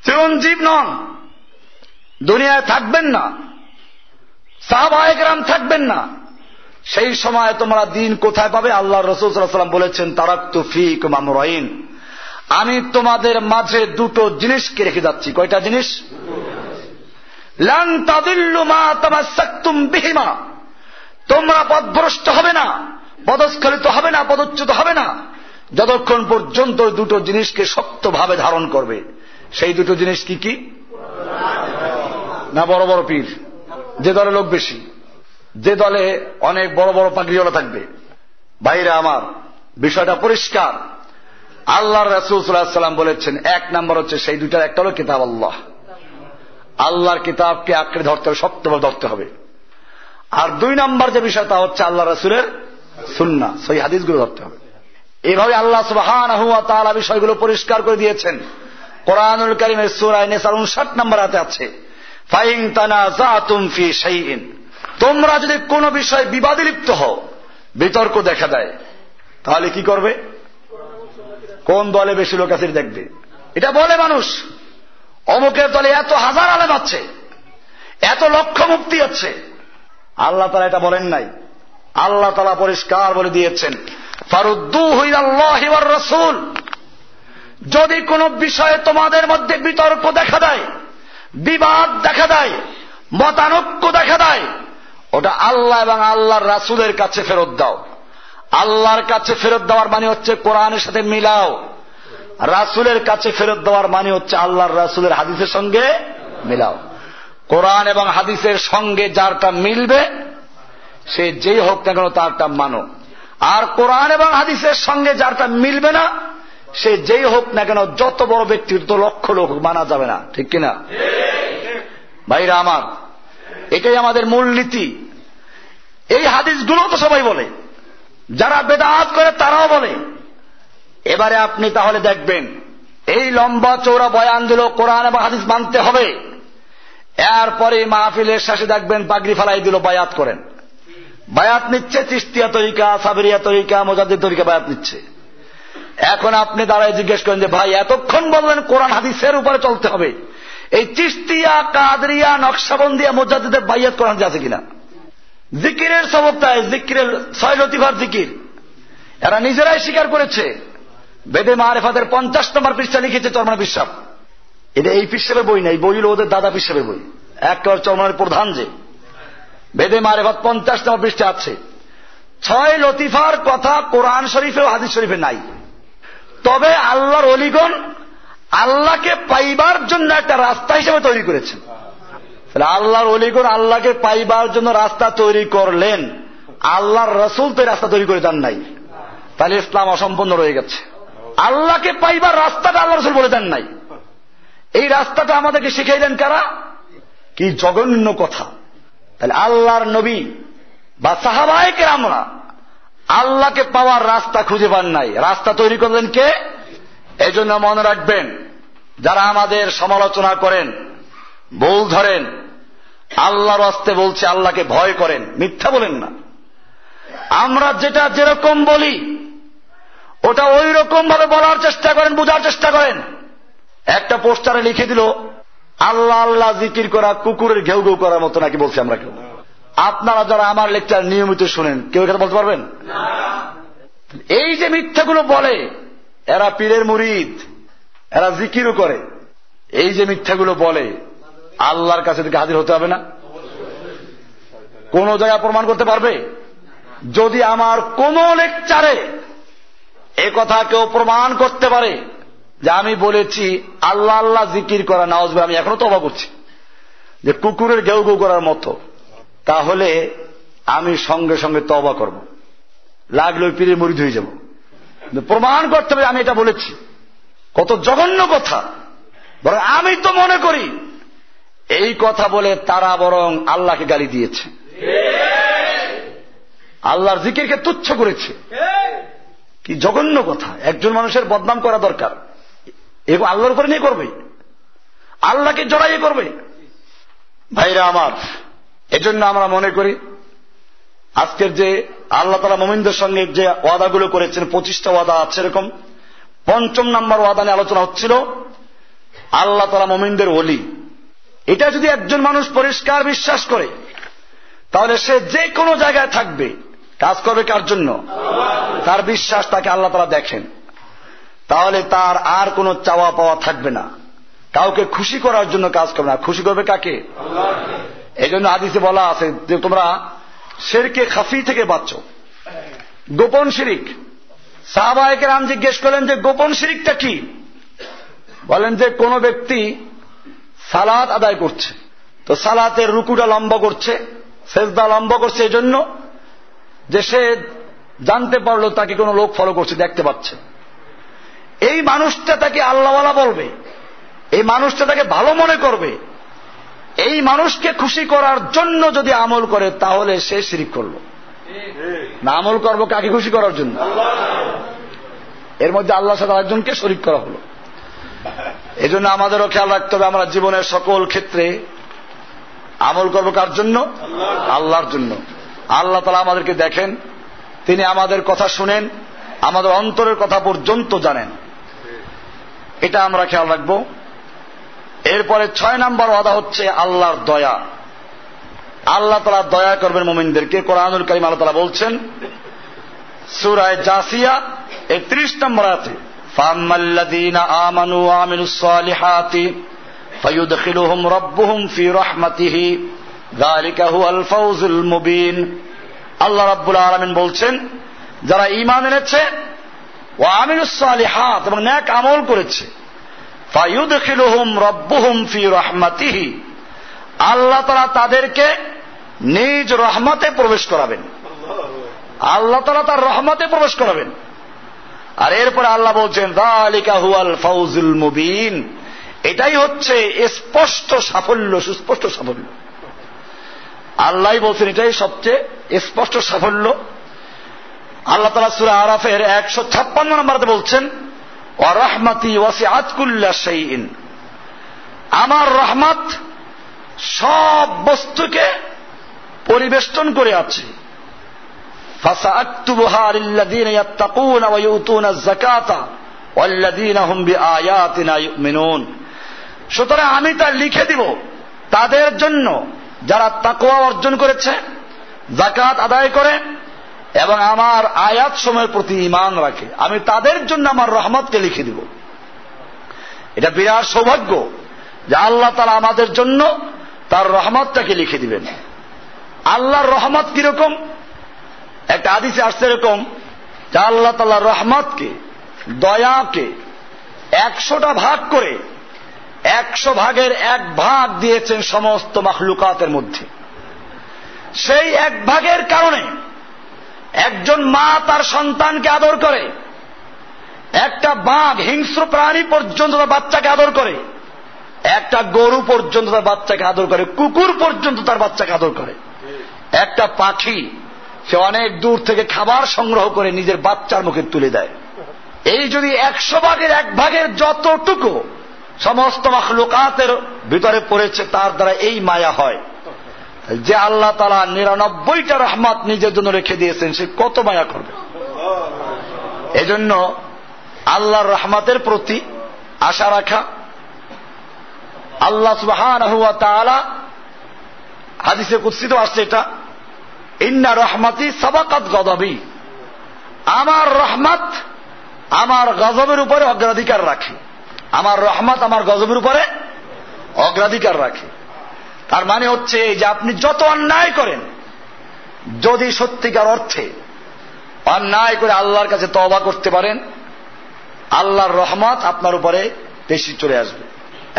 চিরঞ্জীব নন, দুনিয়ায় থাকবেন না, সাহাবায়ে কেরাম থাকবেন না, সেই সময় তোমরা দিন কোথায় পাবে? আল্লাহর রাসূল সাল্লাল্লাহু আলাইহি ওয়াসাল্লাম বলেছেন, তারাকতু ফীকুম আমরাইন, আমি তোমাদের মাঝে দুটো জিনিসকে রেখে যাচ্ছি। কয়টা জিনিস? লান তাদিল্লু মা তামাসসাকতুম বিহিমা, তোমরা পথভ্রষ্ট হবে না, পদস্খলিত হবে না, পদচ্যুত হবে না, যতক্ষণ পর্যন্ত দুটো জিনিসকে শক্তভাবে ধারণ করবে। সেই দুটো জিনিস কি কি? না বড় বড় পীর, যে দলে লোক বেশি, যে দলে অনেক বড় বড় পাগড়িওয়ালা থাকবে। ভাইরা আমার, বিষয়টা পরিষ্কার। আল্লাহর রাসূল সাল্লাল্লাহু আলাইহি ওয়াসাল্লাম বলেছেন, এক নম্বর হচ্ছে সেই দুইটার একটা হলো কিতাব আল্লাহ, আল্লাহর কিতাবকে আঁকড়ে ধরতে হবে, শক্তভাবে ধরতে হবে। আর দুই নম্বর যে বিষয়টা হচ্ছে আল্লাহ রাসূলের সুন্নাহ, সহিহ হাদিসগুলো ধরতে হবে। এইভাবে আল্লাহ সুবহানাহু ওয়া তাআলা বিষয়গুলো পরিষ্কার করে দিয়েছেন। কোরআনুল কারীমের সূরা নিসার 59 নম্বর আয়াতে আছে, ফাইন তানাযাতুম ফি শাইইন, তোমরা যদি কোনো বিষয় বিবাদে লিপ্ত হও, বিতর্ক দেখা দেয়, তাহলে কি করবে? কোন দলে বেশি লোক আছে দেখবে। এটা বলে মানুষ, অমুকের দলে এত হাজার আলেম আছে, এত লক্ষ মুফতি আছে। আল্লাহ তাআলা এটা বলেন নাই। আল্লাহ তাআলা পরিষ্কার বলে দিয়েছেন, ফারুদ্দুহু ইলাল্লাহি ওয়ার রাসূল, যদি কোনো বিষয়ে তোমাদের মধ্যে বিতর্ক দেখা দেয়, বিবাদ দেখা দেয়, মতানৈক্য দেখা দেয়, ওটা আল্লাহ এবং আল্লাহর রাসূলের কাছে ফেরত দাও। আল্লাহর কাছে ফেরত দেওয়ার মানে হচ্ছে কোরআনের সাথে মিলাও, রাসূলের কাছে ফেরত দেওয়ার মানে হচ্ছে আল্লাহর রাসূলের হাদিসের সঙ্গে মিলাও। কোরআন এবং হাদিসের সঙ্গে যারটা মিলবে সে যেই হোক না কেন তারটা মানো, আর কোরআন এবং হাদিসের সঙ্গে যারটা মিলবে না সে যেই হোক না কেন, যত বড় ব্যক্তিত্ব লক্ষ লোক মানা যাবে না, ঠিক কিনা ভাইরা আমার? এটাই আমাদের মূলনীতি। এই হাদিসগুলো তো সবাই বলে, যারা বেদাত করে তারাও বলে। এবারে আপনি তাহলে দেখবেন, এই লম্বা চৌড়া বয়ান দিল কোরআন এবং হাদিস মানতে হবে, এরপরে মাহফিলের শেষে দেখবেন পাগড়ি ফালাই দিল, বায়াত করেন। বায়াত নিচ্ছে চিশতিয়া তরিকা, সাবেরিয়া তরিকা, মুজাদ্দিদ তরিকা বায়াত নিচ্ছে। এখন আপনি দাঁড়ায় জিজ্ঞেস করেন যে ভাই এতক্ষণ বললেন কোরআন হাদিসের উপরে চলতে হবে, এই চিশতিয়া, কাদরিয়া, নকশবন্দিয়া, মুজাদ্দিদের বায়াত কোরআন আছে কিনা? জিকিরের সবকটায়, জিকিরের 6 লতিফার জিকির এরা নিজেরাই স্বীকার করেছে। বেদে মারেফাতের 50 নম্বর পৃষ্ঠা লিখেছে চরমনায় পীর সাহেব। এটা এই পীর সাহেবের বই না, এই বই হল ওদের দাদা পীর সাহেবের বই, একেবারে চরমনার প্রধান। যে বেদে মারেফাত 50 নম্বর পৃষ্ঠা আছে। 6 লতিফার কথা কোরআন শরীফে ও হাদিস শরীফে নাই। তবে আল্লাহর ওলিগণ আল্লাহকে পাইবার জন্য একটা রাস্তা হিসেবে তৈরি করেছেন। আল্লাহর ওলিগণ আল্লাহকে পাইবার জন্য রাস্তা তৈরি করলেন, আল্লাহর রাসূল তো রাস্তা তৈরি করে দেন নাই। তাহলে ইসলাম অসম্পূর্ণ রয়ে গেছে। আল্লাহকে পাইবার রাস্তাটা আল্লাহ রাসূল বলে দেন নাই, এই রাস্তাটা আমাদেরকে শিখাইলেন কারা? কি জঘন্য কথা! তাহলে আল্লাহর নবী বা সাহাবায়ে কেরামরা আল্লাহকে পাওয়ার রাস্তা খুঁজে পান নাই, রাস্তা তৈরি করলেন কে? এই জন্য মনে রাখবেন, যারা আমাদের সমালোচনা করেন, ভুল ধরেন, আল্লাহর রাস্তে বলছে আল্লাহকে ভয় করেন, মিথ্যা বলেন না। আমরা যেটা যেরকম বলি ওটা ওই রকম ভাবে বলার চেষ্টা করেন, বোঝার চেষ্টা করেন। একটা পোস্টারে লিখে দিল আল্লাহ আল্লাহ জিকির করা কুকুরের ঘেউ ঘেউ করার মতো নাকি বলছি আমরা কেউ? আপনারা যারা আমার লেকচার নিয়মিত শুনেন, কেউ এখানে বলতে পারবেন? এই যে মিথ্যাগুলো বলে, এরা পীরের মুরিদ, এরা জিকিরও করে। এই যে মিথ্যাগুলো বলে, আল্লাহর কাছে থেকে হাজির হতে হবে না? কোন জায়গায় প্রমাণ করতে পারবে? যদি আমার কোন লেকচারে এ কথা কেউ প্রমাণ করতে পারে যে আমি বলেছি আল্লাহ আল্লাহ জিকির করা নাউজুবিল্লাহ, আমি এখনো তওবা করছি, যে কুকুরের ঘেউ ঘেউ করার মতো, তাহলে আমি সঙ্গে সঙ্গে তওবা করব, লাগলে ওই পীরের মুরিদ হয়ে যাব। প্রমাণ করতে হবে আমি এটা বলেছি। কত জঘন্য কথা! বরং আমি তো মনে করি এই কথা বলে তারা বরং আল্লাহকে গালি দিয়েছে, আল্লাহর জিকিরকে তুচ্ছ করেছে। কি জঘন্য কথা! একজন মানুষের বদনাম করা দরকার, এগুলো আল্লাহর উপরে নিয়ে করবে, আল্লাহকে জড়াইয়ে করবে। ভাইরা আমার, এজন্য আমরা মনে করি আজকের যে আল্লাহ তাআলা মুমিনদের সঙ্গে যে ওয়াদাগুলো করেছেন, 25টা ওয়াদা আছে, এরকম 5ম নম্বর ওয়াদা নিয়ে আলোচনা হচ্ছিল। আল্লাহ তাআলা মুমিনদের ওলি, এটা যদি একজন মানুষ পরিষ্কার বিশ্বাস করে, তাহলে সে যে কোনো জায়গায় থাকবে, কাজ করবে কার জন্য? তার বিশ্বাস তাকে আল্লাহ তাআলা দেখেন। তাহলে তার আর কোনো চাওয়া পাওয়া থাকবে না, কাউকে খুশি করার জন্য কাজ করবে না, খুশি করবে কাকে? এই জন্য হাদিসে বলা আছে যে তোমরা শিরকে খাফি থেকে বাঁচো, গোপন শিরিক। সাহাবায়ে কেরাম জিজ্ঞেস করলেন যে গোপন শিরিকটা কি? বলেন যে কোন ব্যক্তি সালাত আদায় করছে, তো সালাতের রুকুটা লম্বা করছে, সেজদা লম্বা করছে এই জন্য যে সে জানতে পারলো তাকে কোনো লোক ফলো করছে, দেখতে পাচ্ছে, এই মানুষটা তাকে আল্লাহওয়ালা বলবে, এই মানুষটা তাকে ভালো মনে করবে, এই মানুষকে খুশি করার জন্য যদি আমল করে তাহলে সে শিরক করলো। না, আমল করবো কাকে খুশি করার জন্য? এর মধ্যে আল্লাহর সাথে আরেকজনকে শরীক করা হলো। এই জন্য আমাদেরও খেয়াল রাখতে হবে, আমরা জীবনের সকল ক্ষেত্রে আমল করবো কার জন্য? আল্লাহর জন্য। আল্লাহ তাআলা আমাদেরকে দেখেন, তিনি আমাদের কথা শুনেন, আমাদের অন্তরের কথা পর্যন্ত জানেন, এটা আমরা খেয়াল রাখবো। এরপরে 6 নম্বর ওয়াদা হচ্ছে আল্লাহর দয়া। আল্লাহ তাআলা দয়া করবেন মুমিনদেরকে। কোরআনুল কারীম আল্লাহ তাআলা বলছেন সূরা জাসিয়া 30 নম্বর আয়াতে, ফাম্মাল্লাযীনা আমানু ওয়া আমিলুস সালিহাতি ফায়ুদখিলুহুম রাব্বুহুম ফি রাহমাতিহি যালিকা হুয়াল ফাওজুল মুবিন। আল্লাহ রাব্বুল আলামিন বলছেন, যারা ঈমান এনেছে ওয়া আমিলুস সালিহাত এবং নেক আমল করেছে, ফায়ুদখিলুহুম রাব্বুহুম ফি রাহমাতিহি, আল্লাহ তাআলা তাদেরকে নিজ রহমতে প্রবেশ করাবেন। আল্লাহ তাআলা তার রহমতে প্রবেশ করাবেন। আর এরপরে আল্লাহ বলছেন যালিকা হুয়াল ফাওজুল মুবিন, এটাই হচ্ছে স্পষ্ট সাফল্য, সুস্পষ্ট সাফল্য। আল্লাহ বলছেন এটাই সবচেয়ে স্পষ্ট সাফল্য। আল্লাহ তাআলা সূরা আরাফের 156 নম্বরে বলছেন, ওয়া রাহমাতি ওয়াসিআত কুল্লা শাইইন, আমার রহমত সব বস্তুকে পরিবেষ্টন করে আছে। ফাসাআকতুবুহা লিল্লাযীনা ইয়াত্তাকুনা ওয়া ইউতুনাজ যাকাতা ওয়াল্লাযীনা হুম বিআয়াতিনা ইউমিনুন, সুতরাং আমি তা লিখে দিব তাদের জন্য যারা তাকওয়া অর্জন করেছে, যাকাত আদায় করে এবং আমার আয়াত সমূহের প্রতি ঈমান রাখে, আমি তাদের জন্য আমার রহমতকে লিখে দিব। এটা বিরাট সৌভাগ্য যে আল্লাহ তাআলা আমাদের জন্য তার রহমতটাকে লিখে দিবেন। আল্লাহর রহমত কিরকম? একটা হাদিসে আসছে এরকম যে আল্লাহ তাআলা রহমতকে, দয়াকে 100টা ভাগ করে 100 ভাগের 1 ভাগ দিয়েছেন সমস্ত মাখলুকাতের মধ্যে। সেই 1 ভাগের কারণে একজন মা তার সন্তানকে আদর করে, একটা বাঘ হিংস্র প্রাণী পর্যন্ত তার বাচ্চাকে আদর করে, একটা গরু পর্যন্ত তার বাচ্চাকে আদর করে, কুকুর পর্যন্ত তার বাচ্চাকে আদর করে, একটা পাখি সে অনেক দূর থেকে খাবার সংগ্রহ করে নিজের বাচ্চার মুখে তুলে দেয়। এই যদি 100 ভাগের 1 ভাগের যতটুকু সমস্ত মাখলুকাতের ভিতরে পড়েছে তার দ্বারা এই মায়া হয়, যে আল্লাহ তাআলা 99টা রহমত নিজের জন্য রেখে দিয়েছেন, সে কত মায়া করবে। এজন্য আল্লাহর রহমতের প্রতি আশা রাখা। আল্লাহ সুবহানাহু ওয়া তাআলা হাদিসে কুদসিতে আসছে এটা, ইন্না রহমতি সাবাকাত গযবি, আমার রহমত আমার গজবের উপরে অগ্রাধিকার রাখে। আমার রহমত আমার গজবের উপরে অগ্রাধিকার রাখে। তার মানে হচ্ছে যে আপনি যত অন্যায় করেন, যদি সত্যিকার অর্থে অন্যায় করে আল্লাহর কাছে তওবা করতে পারেন, আল্লাহর রহমত আপনার উপরে বেশি চলে আসবে।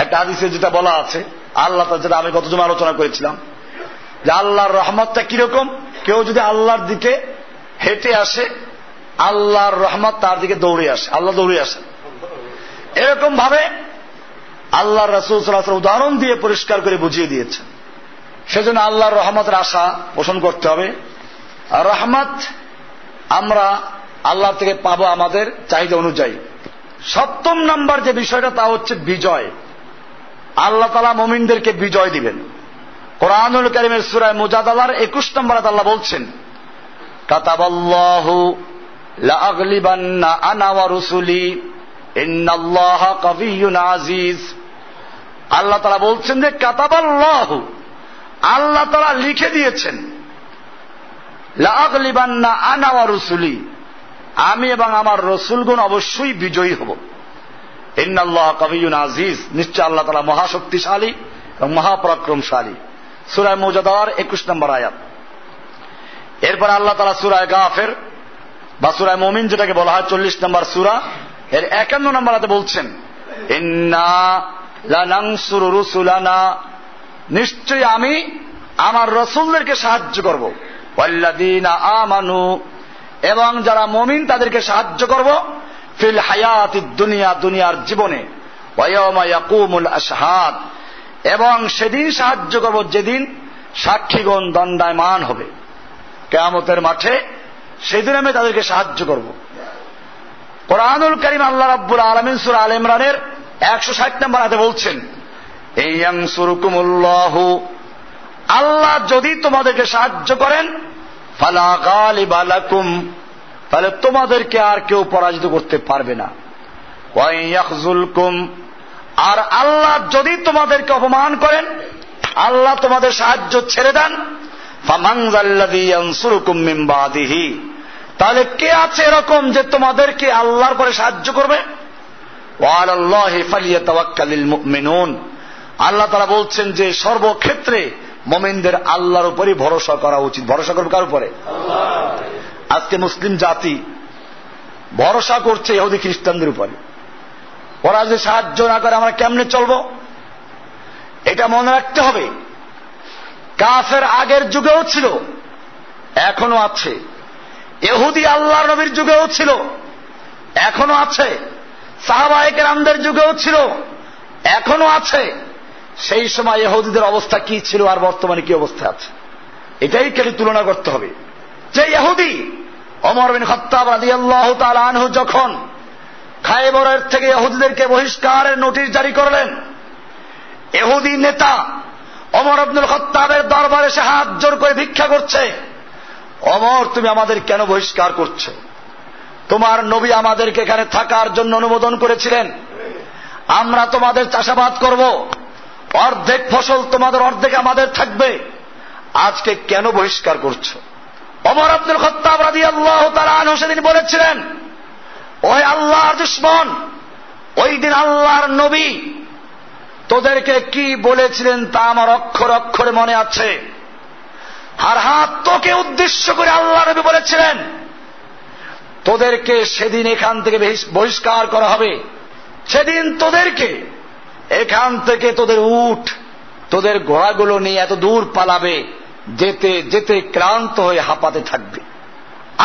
একটা হাদিসে যেটা বলা আছে, আল্লাহ তাআলা, যেটা আমি গত জুমা আলোচনা করেছিলাম, যে আল্লাহর রহমতটা কিরকম, কেউ যদি আল্লাহর দিকে হেঁটে আসে, আল্লাহর রহমত তার দিকে দৌড়ে আসে, আল্লাহ দৌড়ে আসে। এরকম ভাবে আল্লাহর রাসূল সাল্লাল্লাহু আলাইহি ওয়াসাল্লাম উদাহরণ দিয়ে পরিষ্কার করে বুঝিয়ে দিয়েছেন। সেজন্য আল্লাহর রহমতের আশা পোষণ করতে হবে। আর রহমত আমরা আল্লাহ থেকে পাবো আমাদের চাহিদা অনুযায়ী। 7ম নাম্বার যে বিষয়টা তা হচ্ছে বিজয়। আল্লাহ তাআলা মুমিনদেরকে বিজয় দিবেন। কোরআনুল কারীমের সূরা মুজাদালার 21 নম্বরে আল্লাহ বলছেন, কাতাবাল্লাহু লা আগলিবান্না আনা ওয়া রুসুলি ইন্নাল্লাহা কাবিয়্যুন আজিজ। আল্লাহ তাআলা বলছেন যে কাতাবাল্লাহু, আল্লাহ তাআলা লিখে দিয়েছেন, লা আগলিবান্না আনা ওয়া রুসুলি, আমি এবং আমার রাসূলগণ অবশ্যই বিজয়ী হব। ইন্নাল্লাহা কাবিয়্যুন আজিজ, নিশ্চয় আল্লাহ তাআলা মহাশক্তিশালী এবং মহাপরাক্রমশালী। সূরা মুজাদালার 21 নম্বর আয়াত। এরপর আল্লাহ তাআলা সূরা গাফির বা সূরা মুমিন যেটাকে বলা হয় 40 নম্বর সূরা, এর 51 নম্বর আয়াতে বলছেন, ইন্না লানানসুরু রুসুলানা, নিশ্চয়ই আমি আমার রাসূলদেরকে সাহায্য করব, ওয়াল্লাযীনা আমানু, এবং যারা মুমিন তাদেরকে সাহায্য করব ফিল হায়াতিদ দুনিয়া, দুনিয়ার জীবনে, ওয়া ইয়াওমা ইয়াকুমুল আশহাদ, এবং সেদিন সাহায্য করব যেদিন সাক্ষীগণ দণ্ডায়মান হবে কিয়ামতের মাঠে, সেদিন আমি তাদেরকে সাহায্য করব। কোরআনুল কারীম আল্লাহ রাব্বুল আলামিন সূরা আলে ইমরানের 160 নম্বর আয়াতে বলছেন, ইয়ানসুরকুমুল্লাহু, আল্লাহ যদি তোমাদেরকে সাহায্য করেন, ফালা গালিবা লাকুম, তাহলে তোমাদেরকে আর কেউ পরাজিত করতে পারবে না। ওয়া ইয়াখযুলকুম, আর আল্লাহ যদি তোমাদেরকে অপমান করেন, আল্লাহ তোমাদের সাহায্য ছেড়ে দেন, ফামান যাল্লাযী ইয়ানসুরুকুম মিন বাদিহি, তাহলে কে আছে এরকম যে তোমাদেরকে আল্লাহর পরে সাহায্য করবে? ওয়া আলাল্লাহি ফালিয়াতাওয়াক্কালিল মুমিনুন, আল্লাহ তাআলা বলছেন যে সর্বক্ষেত্রে মুমিনদের আল্লাহর উপরই ভরসা করা উচিত। ভরসা করবে কার উপরে? আজকে মুসলিম জাতি ভরসা করছে ইহুদি খ্রিস্টানদের উপরে। ওরা যে সাহায্য না করে আমরা কেমনে চলবো? এটা মনে রাখতে হবে। কাফের আগের যুগেও ছিল, এখনো আছে। ইহুদি আল্লাহর নবীর যুগেও ছিল, এখনো আছে। সাহাবায়ে কেরামদের যুগেও ছিল, এখনো আছে। সেই সময় ইহুদিদের অবস্থা কি ছিল আর বর্তমানে কি অবস্থা আছে, এটাই খালি তুলনা করতে হবে। যে ইহুদি ওমর বিন খাত্তাব রাদিয়াল্লাহু তাআলা আনহু যখন খায়বরের থেকে ইহুদিদেরকে বহিষ্কারের নোটিশ জারি করলেন, ইহুদি নেতা ওমর ইবনুল খাত্তাবের দরবারে এসে হাত জোর করে ভিক্ষা করছে, ওমর তুমি আমাদের কেন বহিষ্কার করছো? তোমার নবী আমাদেরকে এখানে থাকার জন্য অনুমোদন করেছিলেন, আমরা তোমাদের চাষাবাদ করব, অর্ধেক ফসল তোমাদের, অর্ধেক আমাদের থাকবে, আজকে কেন বহিষ্কার করছো? ওমর ইবনুল খাত্তাব রাদিয়াল্লাহু তাআলা আনহু সেদিন বলেছিলেন, ওই আল্লাহর দুশমন, ওই দিন আল্লাহর নবী তোদেরকে কি বলেছিলেন তা আমার অক্ষরে অক্ষরে মনে আছে। আর হাত তোকে উদ্দেশ্য করে আল্লাহ নবী বলেছিলেন, তোদেরকে সেদিন এখান থেকে বহিষ্কার করা হবে, সেদিন তোদেরকে এখান থেকে তোদের উট, তোদের ঘোড়াগুলো নিয়ে এত দূর পালাবে, যেতে যেতে ক্লান্ত হয়ে হাঁপাতে থাকবে।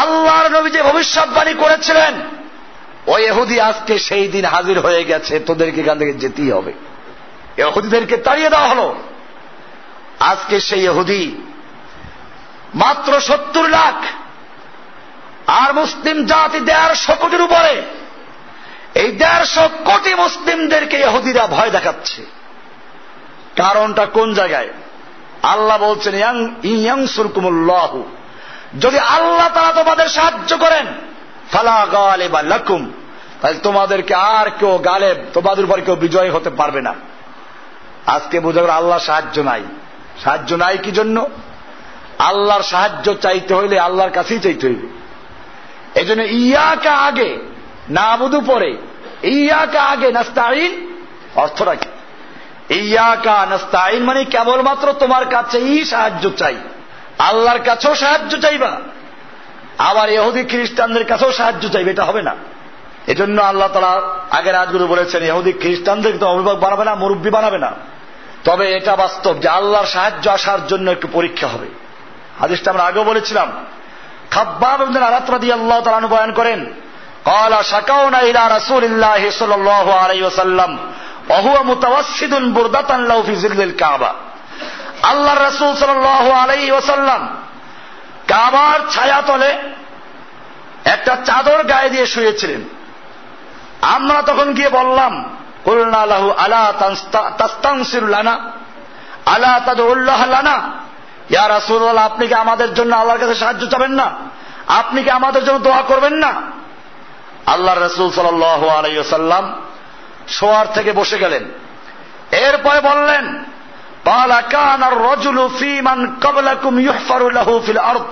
আল্লাহর নবী যে ভবিষ্যৎবাণী করেছিলেন, ওই ইহুদি আজকে সেই দিন হাজির হয়ে গেছে, তোদেরকে এখান থেকে যেতেই হবে। ইহুদিদেরকে তাড়িয়ে দেওয়া হলো। আজকে সেই ইহুদি মাত্র 70 লাখ, আর মুসলিম জাতি 150 কোটির উপরে। এই 150 কোটি মুসলিমদেরকে ইহুদিরা ভয় দেখাচ্ছে। কারণটা কোন জায়গায়? আল্লাহ বলছেন, ইয়ানসুরকুমুল্লাহু, যদি আল্লাহ তাআলা তোমাদের সাহায্য করেন, ফালা গালিবা লাকুম, তাহলে তোমাদেরকে আর কেউ গালেব, তোমাদের উপর কেউ বিজয় হতে পারবে না। আজকে বোঝা গেল আল্লাহ সাহায্য নাই। সাহায্য নাই কি জন্য? আল্লাহর সাহায্য চাইতে হইলে আল্লাহর কাছেই চাইতে হইবে। এই জন্য ইয়াকা আগে, নাবুদু পরে, ইয়াকা আগে নাস্তাইন। অর্থটা কি? ইয়াকা নাস্তাইন মানে কেবলমাত্র তোমার কাছেই সাহায্য চাই, আল্লাহর কাছেও সাহায্য চাইবা, আবার ইহুদি খ্রিস্টানদের কাছেও সাহায্য চাইবে, এটা হবে না। এজন্য আল্লাহ তাআলা আগের আয়াতগুলো বলেছেন, ইহুদি খ্রিস্টানদের তো অভিভাবক বানাবে না, মুরব্বী বানাবে না। তবে এটা বাস্তব যে আল্লাহর সাহায্য আসার জন্য একটু পরীক্ষা হবে। হাদিসটা আমরা আগেও বলেছিলাম। খাব্বাব ইবনে আরাত রাদিয়াল্লাহু তাআলা আনহু বয়ান করেন, ক্বালা শাকাউনা ইলা রাসূলিল্লাহি সাল্লাল্লাহু আলাইহি ওয়াসাল্লাম ওয়া হুয়া মুতাওয়াসসিদুন বুরদাতান লাহু ফি জিল্লিল কাবা। আল্লাহর রাসূল সাল্লাল্লাহু আলাইহি ওয়াসাল্লাম কাবার ছায়াতলে একটা চাদর গায়ে দিয়ে শুয়েছিলেন। আমরা তখন গিয়ে বললাম, কুলনা লাহু আলা তাস্তানসিরু লানা আলা তাদউল্লাহ লানা, ইয়া রাসূলুল্লাহ, আপনি কি আমাদের জন্য আল্লাহর কাছে সাহায্য চাবেন না? আপনি কি আমাদের জন্য দোয়া করবেন না? আল্লাহর রাসূল সাল্লাল্লাহু আলাইহি ওয়াসাল্লাম শোয়ার থেকে বসে গেলেন। এরপরে বললেন, ক্বালা কানা আর-রাজুলু ফী মান ক্বাবলাকুম ইউহফারু লাহু ফিল আরদ,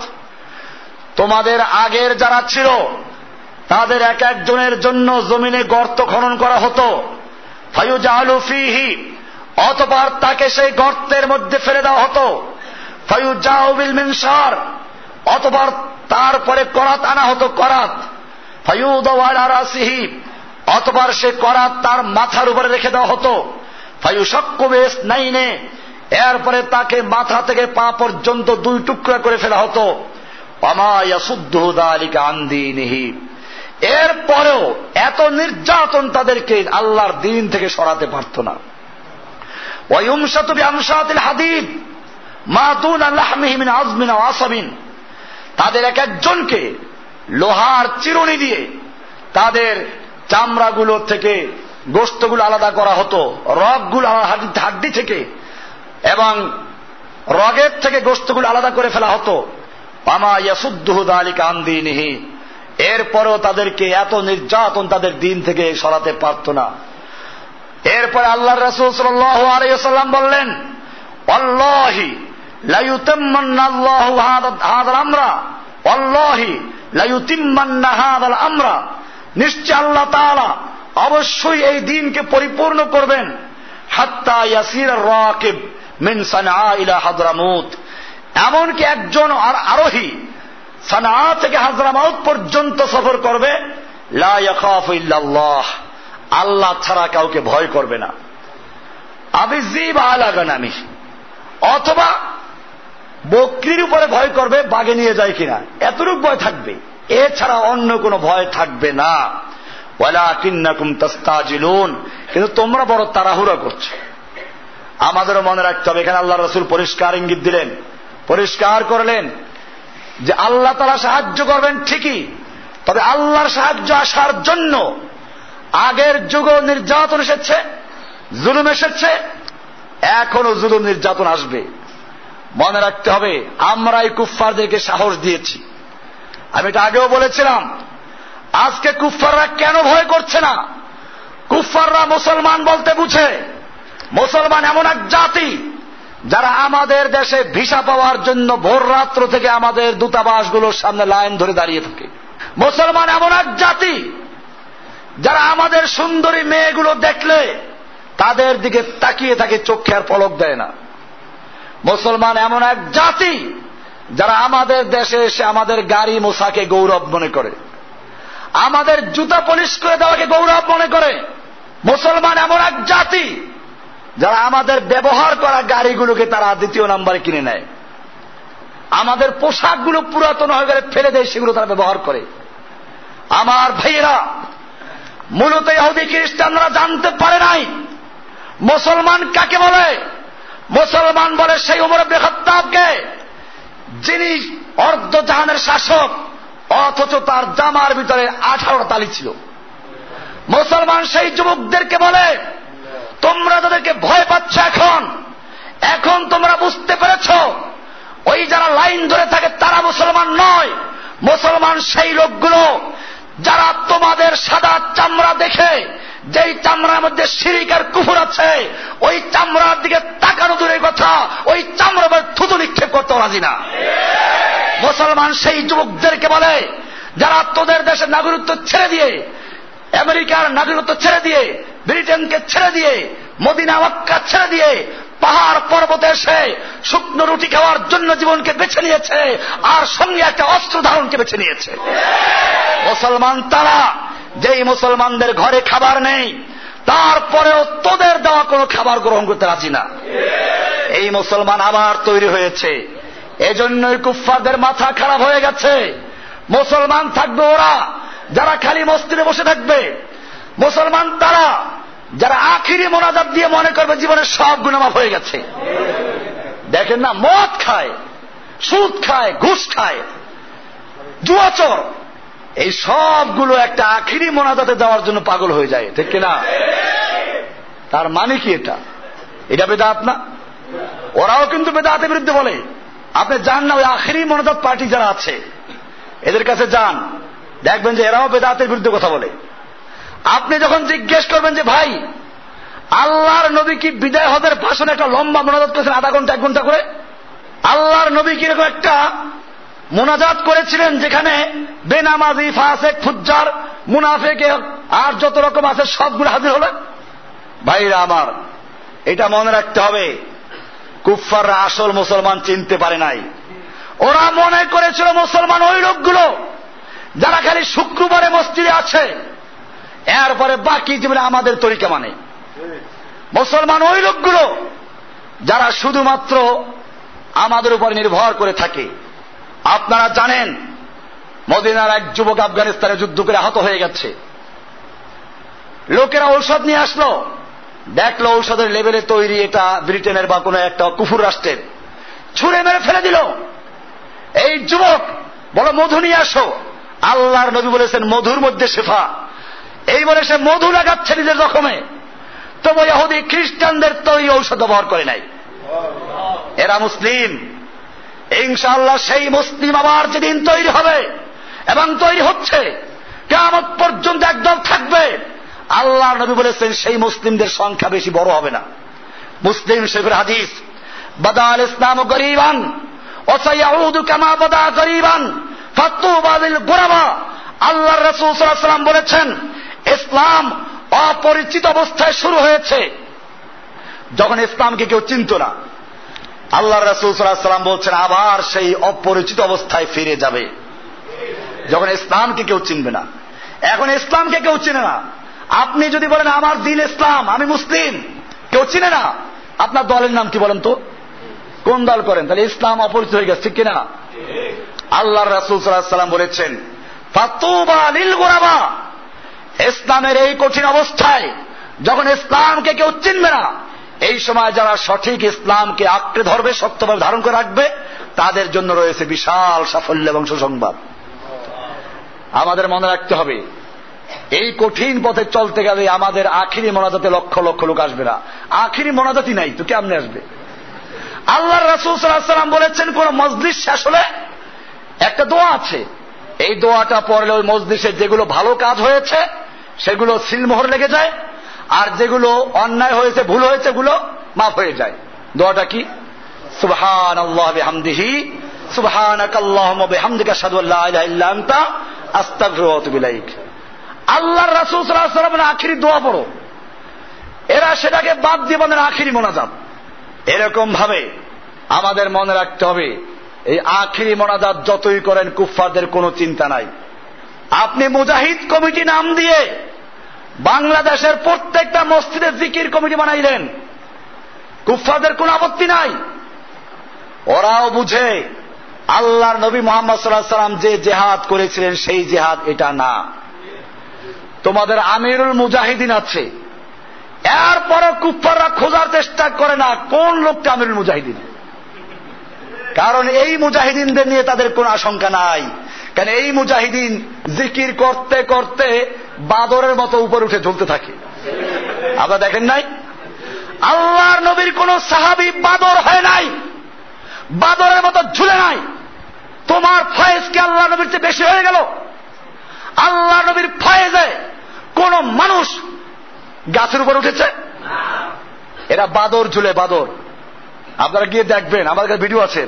তোমাদের আগের যারা ছিল তাদের এক একজনের জন্য জমিনে গর্ত খনন করা হতো, ফায়ুজালু ফীহি, অতঃপর তাকে সেই গর্তের মধ্যে ফেলে দেওয়া হতো, ফায়ুজাউ বিল মিনশার, অতঃপর তারপরে করাত আনা হতো, করাত, ফায়ুদাউ আলা রাসিহি, অতঃপর সে করাত তার মাথার উপরে রেখে দেওয়া হতো, ফায়ুশাক্কু বিসনাইনে, এরপরে তাকে মাথা থেকে পা পর্যন্ত 2 টুকরা করে ফেলা হতো, ওয়ামা ইয়াসুদ্দুহু যালিকা আন দীনিহি, এরপরেও এত নির্যাতন তাদেরকে আল্লাহর দিন থেকে সরাতে পারত না। ওয়া ইউমশাতু বিআমশাতিল হাদিদ মা দুনা লাহমিহি মিন আযমিন ওয়া আসাবিন, তাদের এক একজনকে লোহার চিরুনি দিয়ে তাদের চামড়াগুলো থেকে গোশতগুলো আলাদা করা হতো, রগগুলো হাড্ডি থেকে এবং রগের থেকে গোশতগুলো আলাদা করে ফেলা হতো। ওয়ামা ইয়াসুদ্দুহু যালিকা আন দীনিহি, এরপরেও তাদেরকে এত নির্যাতন তাদের দিন থেকে সরাতে পারত না। এরপরে আল্লাহর রাসূল সাল্লাল্লাহু আলাইহি ওয়াসাল্লাম বললেন, ওয়াল্লাহি লা ইউতাম্মান্না আল্লাহু হাযাল আমরা, ওয়াল্লাহি লা ইউতিম্মান্না হাযাল আমরা, নিশ্চয় আল্লাহ তাআলা অবশ্যই এই দ্বীনকে পরিপূর্ণ করবেন। হাত্তা ইয়াসির রাকিব মিন সানআ ইলা হাদরামুত, এমনকি একজন আরোহী সানআ থেকে হাজরামাউত পর্যন্ত সফর করবে, লা ইয়াখাফু ইল্লাল্লাহ, আল্লাহ ছাড়া কাউকে ভয় করবে না। আবিযিব আলা গানামি, অথবা বকরির উপরে ভয় করবে, বাগে নিয়ে যায় কিনা, এতটুকু ভয় থাকবে, এছাড়া অন্য কোনো ভয় থাকবে না। ওয়ালাকিন্নাকুম তাস্তাজিলুন, কিন্তু তোমরা বড় তাড়াহুড়া করছো। আমাদেরও মনে রাখতে হবে, এখানে আল্লাহ রাসূল পরিষ্কার ইঙ্গিত দিলেন, পরিষ্কার করলেন যে আল্লাহ তাআলা সাহায্য করবেন ঠিকই, তবে আল্লাহর সাহায্য আসার জন্য আগের যুগও নির্যাতন এসেছে, জুলুম এসেছে, এখনো জুলুম নির্যাতন আসবে। মনে রাখতে হবে, আমরা এই কুফফারদেরকে সাহস দিয়েছি। আমি এটা আগেও বলেছিলাম, আজকে কুফফাররা কেন ভয় করছে না? কুফফাররা মুসলমান বলতে বুঝে। মুসলমান এমন এক জাতি যারা আমাদের দেশে ভিসা পাওয়ার জন্য ভোর রাত্র থেকে আমাদের দূতাবাসগুলোর সামনে লাইন ধরে দাঁড়িয়ে থাকে। মুসলমান এমন এক জাতি যারা আমাদের সুন্দরী মেয়েগুলো দেখলে তাদের দিকে তাকিয়ে থাকে, চোখে আর পলক দেয় না। মুসলমান এমন এক জাতি যারা আমাদের দেশে এসে আমাদের গাড়ি মোছাকে গৌরব মনে করে, আমাদের জুতা পলিশ করে দেওয়াকে গৌরব মনে করে। মুসলমান এমন এক জাতি যারা আমাদের ব্যবহার করা গাড়িগুলোকে তারা দ্বিতীয় নাম্বারে কিনে নেয়, আমাদের পোশাকগুলো পুরাতন হয়ে গেলে ফেলে দেয়, সেগুলো তারা ব্যবহার করে। আমার ভাইয়েরা, মূলত ইহুদি খ্রিস্টানরা জানতে পারে নাই মুসলমান কাকে বলে। মুসলমান বলে সেই উমর ইবনে খাত্তাবকে, যিনি অর্ধজাহানের শাসক, অথচ তার জামার ভিতরে 18টা তালি ছিল। মুসলমান সেই যুবকদেরকে বলে, তোমরা তাদেরকে ভয় পাচ্ছ, এখন তোমরা বুঝতে পেরেছ, ওই যারা লাইন ধরে থাকে তারা মুসলমান নয়। মুসলমান সেই লোকগুলো যারা তোমাদের সাদা চামড়া দেখে, যেই চামড়ার মধ্যে শিরিক আর কুফর আছে, ওই চামড়ার দিকে তাকানো দূরের কথা, ওই চামড়া থুতু নিক্ষেপ করতে রাজি না। মুসলমান সেই যুবকদেরকে বলে যারা তোদের দেশের নাগরিকত্ব ছেড়ে দিয়ে, আমেরিকার নাগরিকত্ব ছেড়ে দিয়ে, ব্রিটেনকে ছেড়ে দিয়ে, মদিনা মক্কা ছেড়ে দিয়ে পাহাড় পর্বতে এসে শুকনো রুটি খাওয়ার জন্য জীবনকে বেছে নিয়েছে, আর সঙ্গে একটা অস্ত্র ধারণকে বেছে নিয়েছে। মুসলমান তারা, যেই মুসলমানদের ঘরে খাবার নেই, তারপরেও তোদের দেওয়া কোনো খাবার গ্রহণ করতে রাজি না। এই মুসলমান আবার তৈরি হয়েছে, এজন্যই কুফফারদের মাথা খারাপ হয়ে গেছে। মুসলমান থাকবে ওরা যারা খালি মসজিদে বসে থাকবে, মুসলমান তারা যারা আখিরি মোনাজাত দিয়ে মনে করবে জীবনের সব গুনাহ মাফ হয়ে গেছে। দেখেন না, মদ খায়, সুদ খায়, ঘুষ খায়, জুয়াচর, এই সবগুলো একটা আখিরি মোনাজাতে যাওয়ার জন্য পাগল হয়ে যায়, ঠিক কিনা? তার মানে কি এটা বেদাত না? ওরাও কিন্তু বেদাতের বিরুদ্ধে বলে। আপনি যান না ওই আখিরি মোনাজাত পার্টি যারা আছে এদের কাছে যান, দেখবেন যে এরাও বেদাতের বিরুদ্ধে কথা বলে। আপনি যখন জিজ্ঞেস করবেন যে ভাই, আল্লাহর নবী কি বিদায় হজের ভাষণে একটা লম্বা মোনাজাত করেছেন, আধা ঘন্টা 1 ঘন্টা করে? আল্লাহর নবী কিরকম একটা মোনাজাত করেছিলেন যেখানে বেনামাজি, ফাসেক, ফুজ্জার, মুনাফিক আর যত রকম আছে সবগুলো হাজির হলেন? ভাইরা আমার, এটা মনে রাখতে হবে, কুফফাররা আসল মুসলমান চিনতে পারে নাই। ওরা মনে করেছিল মুসলমান ওই লোকগুলো যারা খালি শুক্রবারে মসজিদে আছে, এরপরে বাকি জীবনে আমাদের তরিকা মানে। মুসলমান ওই লোকগুলো যারা শুধুমাত্র আমাদের উপর নির্ভর করে থাকে, আপনারা জানেন মদিনার এক যুবক আফগানিস্তানে যুদ্ধ করে আহত হয়ে গেছে। লোকেরা ঔষধ নিয়ে আসলো, দেখলো ঔষধের লেভেলে তৈরি, এটা ব্রিটেনের বা কোনো একটা কুফুর রাষ্ট্রের, ছুঁড়ে মেরে ফেলে দিল। এই যুবক বলো মধু নিয়ে আসো, আল্লাহর নবী বলেছেন মধুর মধ্যে শেফা, এই বলে সে মধু লাগাচ্ছে নিজের জখমে। তবু ইহুদি খ্রিস্টানদের তৈরি ঔষধ ব্যবহার করে নাই। এরা মুসলিম, ইনশাআল্লাহ সেই মুসলিম আবার যেদিন তৈরি হবে এবং তৈরি হচ্ছে, কিয়ামত পর্যন্ত একদল থাকবে, আল্লাহর নবী বলেছেন সেই মুসলিমদের সংখ্যা বেশি বড় হবে না। মুসলিম শরীফের হাদিস, বাদাল ইসলাম গরীবান ওয়া সায়াউদু কামা বাদা গরীবান ফাতুবা লিল গুরাবা। আল্লাহর রাসূল সাল্লাল্লাহু আলাইহি ওয়াসাল্লাম বলেছেন, ইসলাম অপরিচিত অবস্থায় শুরু হয়েছে, যখন ইসলামকে কেউ চিনত না। আল্লাহর রাসূল সাল্লাল্লাহু আলাইহি ওয়াসাল্লাম বলছেন আবার সেই অপরিচিত অবস্থায় ফিরে যাবে, যখন ইসলামকে কেউ চিনবে না। এখন ইসলামকে কেউ চিনে না। আপনি যদি বলেন আমার দিন ইসলাম, আমি মুসলিম, কেউ চিনে না, আপনার দলের নাম কি বলেন তো? কোন দল করেন? তাহলে ইসলাম অপরিচিত হয়ে গেছে, ঠিক কিনা? আল্লাহর রাসূল সাল্লাল্লাহু আলাইহি ওয়াসাল্লাম বলেছেন ফাতুবা লিল গুরাবা, ইসলামের এই কঠিন অবস্থায় যখন ইসলামকে কেউ চিনবে না, এই সময় যারা সঠিক ইসলামকে আঁকড়ে ধরবে, শক্তভাবে ধারণ করে রাখবে, তাদের জন্য রয়েছে বিশাল সাফল্য এবং সুসংবাদ। আমাদের মনে রাখতে হবে, এই কঠিন পথে চলতে গেলে আমাদের আখিরি মোনাজাতে লক্ষ লক্ষ লোক আসবে না। আখিরি মোনাজাতই নাই তো কেমনে আসবে? আল্লাহর রাসূল সাল্লাল্লাহু আলাইহি ওয়াসাল্লাম বলেছেন, কোন মজলিস শেষ হলে একটা দোয়া আছে, এই দোয়াটা পড়লে ওই মজলিসে যেগুলো ভালো কাজ হয়েছে সেগুলো সিলমোহর লেগে যায়, আর যেগুলো অন্যায় হয়েছে, ভুল হয়েছে, এগুলো মাফ হয়ে যায়। দোয়াটা কি? সুবহানাল্লাহি ওয়া বিহামদিহি সুবহানাকাল্লাহুম্মা বিহামদিকা আশহাদু আল্লা ইলাহা ইল্লা আনতা আস্তাগফিরুকা ওয়া আতুবু ইলাইক। আল্লাহর রাসূল সাল্লাল্লাহু আলাইহি ওয়াসাল্লামের আখিরি দোয়া পড়ো, এরা সেটাকে বাদ দিয়ে বলেন আখিরি মোনাজাত। এরকম ভাবে আমাদের মনে রাখতে হবে, এই আখিরি মোনাজাত যতই করেন কুফফারদের কোনো চিন্তা নাই। আপনি মুজাহিদ কমিটি নাম দিয়ে বাংলাদেশের প্রত্যেকটা মসজিদে জিকির কমিটি বানাইলেন, কুফফারদের কোনো আপত্তি নাই। ওরাও বুঝে আল্লাহর নবী মুহাম্মদ সাল্লাল্লাহু আলাইহি ওয়াসাল্লাম যে জিহাদ করেছিলেন সেই জিহাদ এটা না। তোমাদের আমিরুল মুজাহিদিন আছে, এরপরও কুফফাররা খোঁজার চেষ্টা করে না কোন লোকটা আমিরুল মুজাহিদিন, কারণ এই মুজাহিদিনদের নিয়ে তাদের কোনো আশঙ্কা নাই। কারণ এই মুজাহিদিন জিকির করতে করতে বাদরের মতো উপরে উঠে ঝুলতে থাকে। আপনারা দেখেন নাই, আল্লাহর নবীর কোন সাহাবী বাদর হয় নাই, বাদরের মতো ঝুলে নাই। তোমার ফয়েজ কি আল্লাহ নবীর চেয়ে বেশি হয়ে গেল? আল্লাহ নবীর ফয়েজে কোন মানুষ গাছের উপর উঠেছে? এরা বাদর ঝুলে, বাদর। আপনারা গিয়ে দেখবেন, আমার কাছে ভিডিও আছে,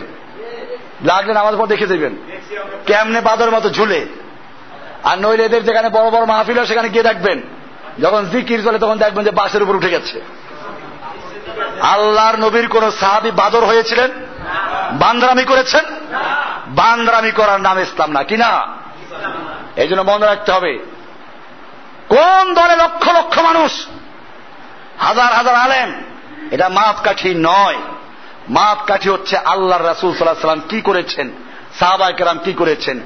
লাগলে আমাদের পর দেখে দেবেন কেমনে বাদর মতো ঝুলে। আর নইলে এদের যেখানে বড় বড় মাহফিল হয় সেখানে গিয়ে দেখবেন, যখন জিকির চলে তখন দেখবেন যে বাসের উপর উঠে গেছে। আল্লাহর নবীর কোন সাহাবী বাদর হয়েছিলেন? বান্দরামি করেছেন? বান্দরামি করার নাম ইসলাম না, কিনা? এই জন্য মনে রাখতে হবে, কোন দলে লক্ষ লক্ষ মানুষ, হাজার হাজার আলেম, এটা মাপকাঠি নয়। মাপকাঠি হচ্ছে আল্লাহর রাসূল সাল্লাল্লাহু আলাইহি ওয়াসাল্লাম কি করেছেন, সাহাবায়ে কেরাম কি করেছেন।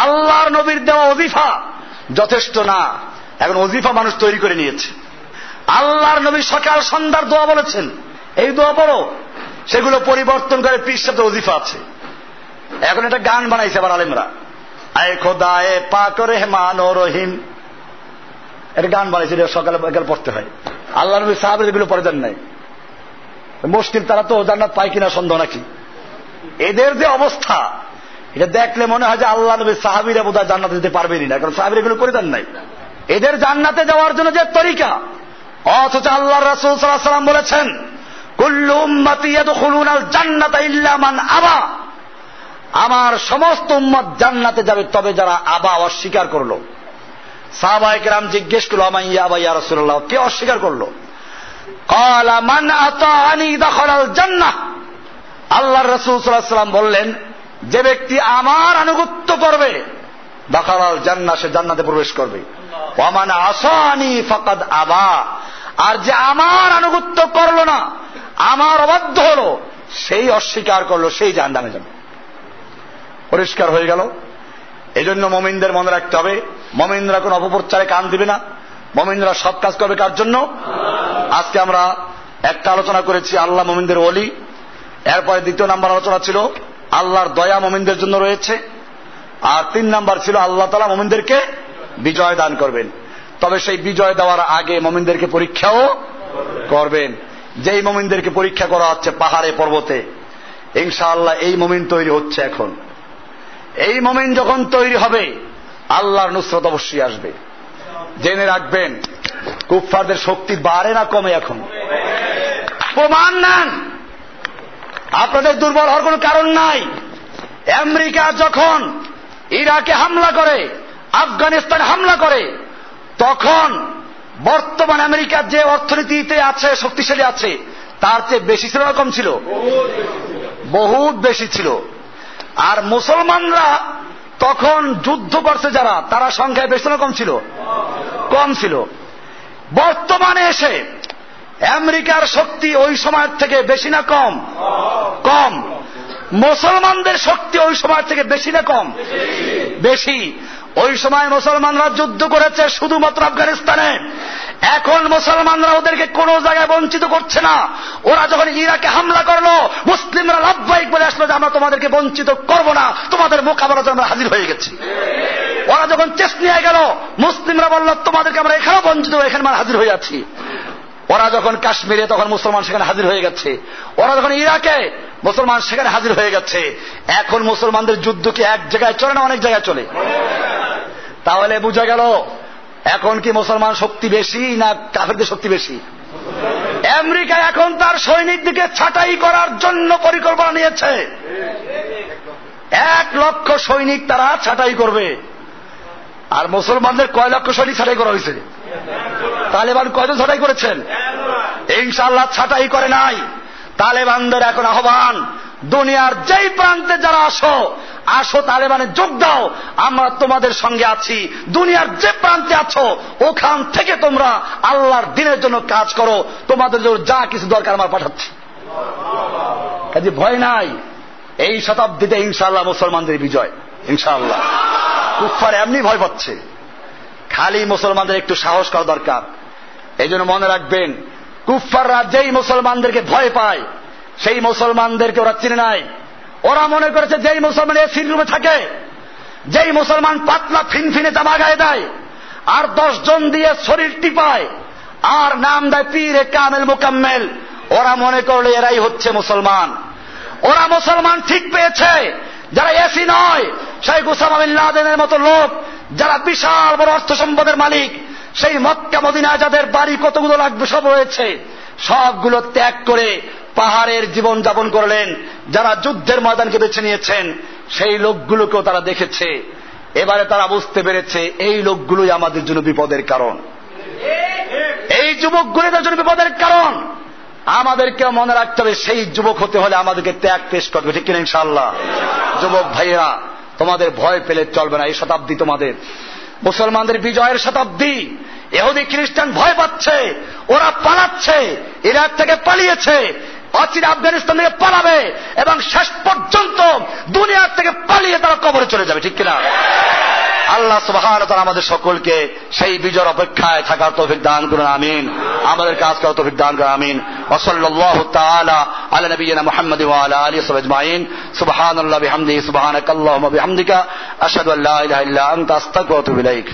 আল্লাহর নবীর দেওয়া ওজিফা যথেষ্ট না, এখন ওজিফা মানুষ তৈরি করে নিয়েছে। আল্লাহর নবী সকাল সন্ধ্যার দোয়া বলেছেন, এই দোয়া পড়ো, সেগুলো পরিবর্তন করে 30টা ওজিফা আছে। এখন এটা গান বানাইছে আবার আলেমরা, আয়ে খোদা এ পাক রহমান ও রহিম, এটা গান বানাইছে, এটা সকালে বিকাল পড়তে হয়। আল্লাহ নবী সাহাবীরা এগুলো পড়ে দেন নাই। মুশকিল, তারা তো জান্নাত পায় কিনা সন্দেহ নাকি। এদের যে অবস্থা, এটা দেখলে মনে হয় যে আল্লাহ নবী সাহাবীরা বোধহয় জান্নাতে যেতে পারবেনই না, কারণ সাহাবীরা এগুলো করে দেন নাই। এদের জান্নাতে যাওয়ার জন্য যে তরিকা, অথচ আল্লাহর রাসূল সাল্লাল্লাহু আলাইহি ওয়াসাল্লাম বলেছেন, কুল্লু উম্মতি ইয়াদখুলুনাল জান্নাতা ইল্লা মান আবা, আমার সমস্ত উম্মত জান্নাতে যাবে তবে যারা আবা, অস্বীকার করলো। সাহাবায়ে কেরাম জিজ্ঞেস করলো, আমাইয়া আবা ইয়া রাসূলুল্লাহ, কে অস্বীকার করলো? ক্বালা মান আতাআনি দাখালাল জান্নাহ। আল্লাহর রাসূল সাল্লাল্লাহু আলাইহি ওয়াসাল্লাম বললেন, যে ব্যক্তি আমার আনুগত্য করবে দাখালাল জান্নাহ, সে জান্নাতে প্রবেশ করবে। ওয়া মান আসানি ফাকাদ আবা, আর যে আমার আনুগত্য করলো না, আমার অবাধ্য হলো, সেই অস্বীকার করলো, সেই জাহান্নামে যাবে। পরিষ্কার হয়ে গেল। এই জন্য মুমিনদের মনে রাখতে হবে, মুমিনরা কোন অপপ্রচারে কান দিবে না, মুমিনরা সৎ কাজ করবে। কার জন্য? আজকে আমরা একটা আলোচনা করেছি আল্লাহ মুমিনদের ওলি, এরপরে দ্বিতীয় নাম্বার আলোচনা ছিল আল্লাহর দয়া মুমিনদের জন্য রয়েছে, আর 3 নাম্বার ছিল আল্লাহ তাআলা মুমিনদেরকে বিজয় দান করবেন। তবে সেই বিজয় দেওয়ার আগে মুমিনদেরকে পরীক্ষাও করবেন। যেই মুমিনদেরকে পরীক্ষা করা হচ্ছে পাহাড়ে পর্বতে, ইনশাআল্লাহ এই মুমিন তৈরি হচ্ছে এখন। এই মুমিন যখন তৈরি হবে আল্লাহর নুসরত অবশ্যই আসবে। জেনে রাখবেন কুফফারদের শক্তি বাড়ে না কমে? এখন প্রমাণ নেন, আপনাদের দুর্বল হওয়ার কোনো কারণ নাই। আমেরিকা যখন ইরাকে হামলা করে, আফগানিস্তানে হামলা করে, তখন বর্তমান আমেরিকার যে অর্থনীতিতে আছে, শক্তিশালী আছে, তার চেয়ে বেশি ছিল না কম ছিল? বহুত বেশি ছিল। আর মুসলমানরা তখন যুদ্ধ করছে যারা, তারা সংখ্যায় বেশি না কম ছিল? কম ছিল। বর্তমানে এসে আমেরিকার শক্তি ওই সময়ের থেকে বেশি না কম? কম। মুসলমানদের শক্তি ওই সময় থেকে বেশি না কম? বেশি। ওই সময় মুসলমানরা যুদ্ধ করেছে শুধুমাত্র আফগানিস্তানে, এখন মুসলমানরা ওদেরকে কোন জায়গায় বঞ্চিত করছে না। ওরা যখন ইরাকে হামলা করলো, মুসলিমরা লাভবাহিক বলে আসলো যে আমরা তোমাদেরকে বঞ্চিত করব না, তোমাদের মোকাবেলাতে আমরা হাজির হয়ে গেছি। ওরা যখন চেচনিয়া গেল, মুসলিমরা বলল তোমাদেরকে আমরা এখানেও বঞ্চিত, এখানে আমরা হাজির হয়ে আছি। ওরা যখন কাশ্মীরে, তখন মুসলমান সেখানে হাজির হয়ে গেছে। ওরা যখন ইরাকে, মুসলমান সেখানে হাজির হয়ে গেছে। এখন মুসলমানদের যুদ্ধ কি এক জায়গায় চলে না অনেক জায়গায় চলে? তাহলে বোঝা গেল এখন কি মুসলমান শক্তি বেশি না কাফেরদের শক্তি বেশি? আমেরিকা এখন তার সৈনিকদিকে ছাঁটাই করার জন্য পরিকল্পনা নিয়েছে। 1 লক্ষ সৈনিক তারা ছাঁটাই করবে। আর মুসলমানদের কয় লক্ষ সৈনিক ছাঁটাই করা হয়েছে? তালেবান কয়জন ছাঁটাই করেছেন? ইনশাআল্লাহ ছাঁটাই করে নাই। তালেবানদের এখন আহ্বান, দুনিয়ার যেই প্রান্তে যারা আসো, আসো তালেবানে যোগ দাও, আমরা তোমাদের সঙ্গে আছি। দুনিয়ার যে প্রান্তে আছো ওখান থেকে তোমরা আল্লাহর দ্বীনের জন্য কাজ করো, তোমাদের জন্য যা কিছু দরকার আমরা পাঠাচ্ছি। কাজে ভয় নাই। এই শতাব্দীতে ইনশাআল্লাহ মুসলমানদের বিজয় ইনশাআল্লাহ। কুফফার এমনি ভয় পাচ্ছে, খালি মুসলমানদের একটু সাহস করা দরকার। এই জন্য মনে রাখবেন, কুফফাররা যেই মুসলমানদেরকে ভয় পায়, সেই মুসলমানদেরকে ওরা চিনে নাই। ওরা মনে করেছে যেই মুসলমান এসি রুমে থাকে, যেই মুসলমান পাতলা ফিনফিনে জামা গায়ে দেয়, আর 10 জন দিয়ে শরীর টিপায়, আর নাম দেয় পীরে কামেল মোকাম্মেল, ওরা মনে করলে এরাই হচ্ছে মুসলমান। ওরা মুসলমান ঠিক পেয়েছে যারা এসি নয়, শেখ ওসামা বিন লাদেনের মতো লোক, যারা বিশাল বড় অর্থ সম্পদের মালিক, সেই মক্কা মদিনায় যাদের বাড়ি কতগুলো লাগবে সব রয়েছে, সবগুলো ত্যাগ করে পাহাড়ের জীবন যাপন করলেন। যারা যুদ্ধের ময়দানকে বেছে নিয়েছেন, সেই লোকগুলোকেও তারা দেখেছে। এবারে তারা বুঝতে পেরেছে এই লোকগুলোই আমাদের জন্য বিপদের কারণ, এই যুবকগুলোদের জন্য বিপদের কারণ। আমাদেরকে মনে রাখতে হবে, সেই যুবক হতে হলে আমাদেরকে ত্যাগ পেশ করবে, ঠিক কিনা ইনশাআল্লাহ? যুবক ভাইয়েরা, তোমাদের ভয় পেলে চলবে না। এই শতাব্দী তোমাদের, মুসলমানদের বিজয়ের শতাব্দী। ইহুদি খ্রিস্টান ভয় পাচ্ছে, ওরা পালাচ্ছে, ইরাক থেকে পালিয়েছে, অচিরে আফগানিস্তান থেকে পালাবে, এবং শেষ পর্যন্ত দুনিয়ার থেকে পালিয়ে তারা কবরে চলে যাবে, ঠিক কিনা? আল্লাহ সুবহানাহু ওয়া তাআলা আমাদের সকলকে সেই বিজয়ের অপেক্ষায় থাকার তৌফিক দান করুন, আমিন। আমাদের কাজ করার তৌফিক দান করুন, আমিন। ওয়া সাল্লাল্লাহু তাআলা আলা নবিয়িনা মুহাম্মাদ ওয়া আলা আলিহি ওয়া সাহবিহি আজমাইন। সুবহানাল্লাহি ওয়া বিহামদিহি, সুবহানাকাল্লাহুম্মা ওয়া বিহামদিকা, আশহাদু আল্লা ইলাহা ইল্লা আনতা, আস্তাগফিরুকা ওয়া আতুবু ইলাইক।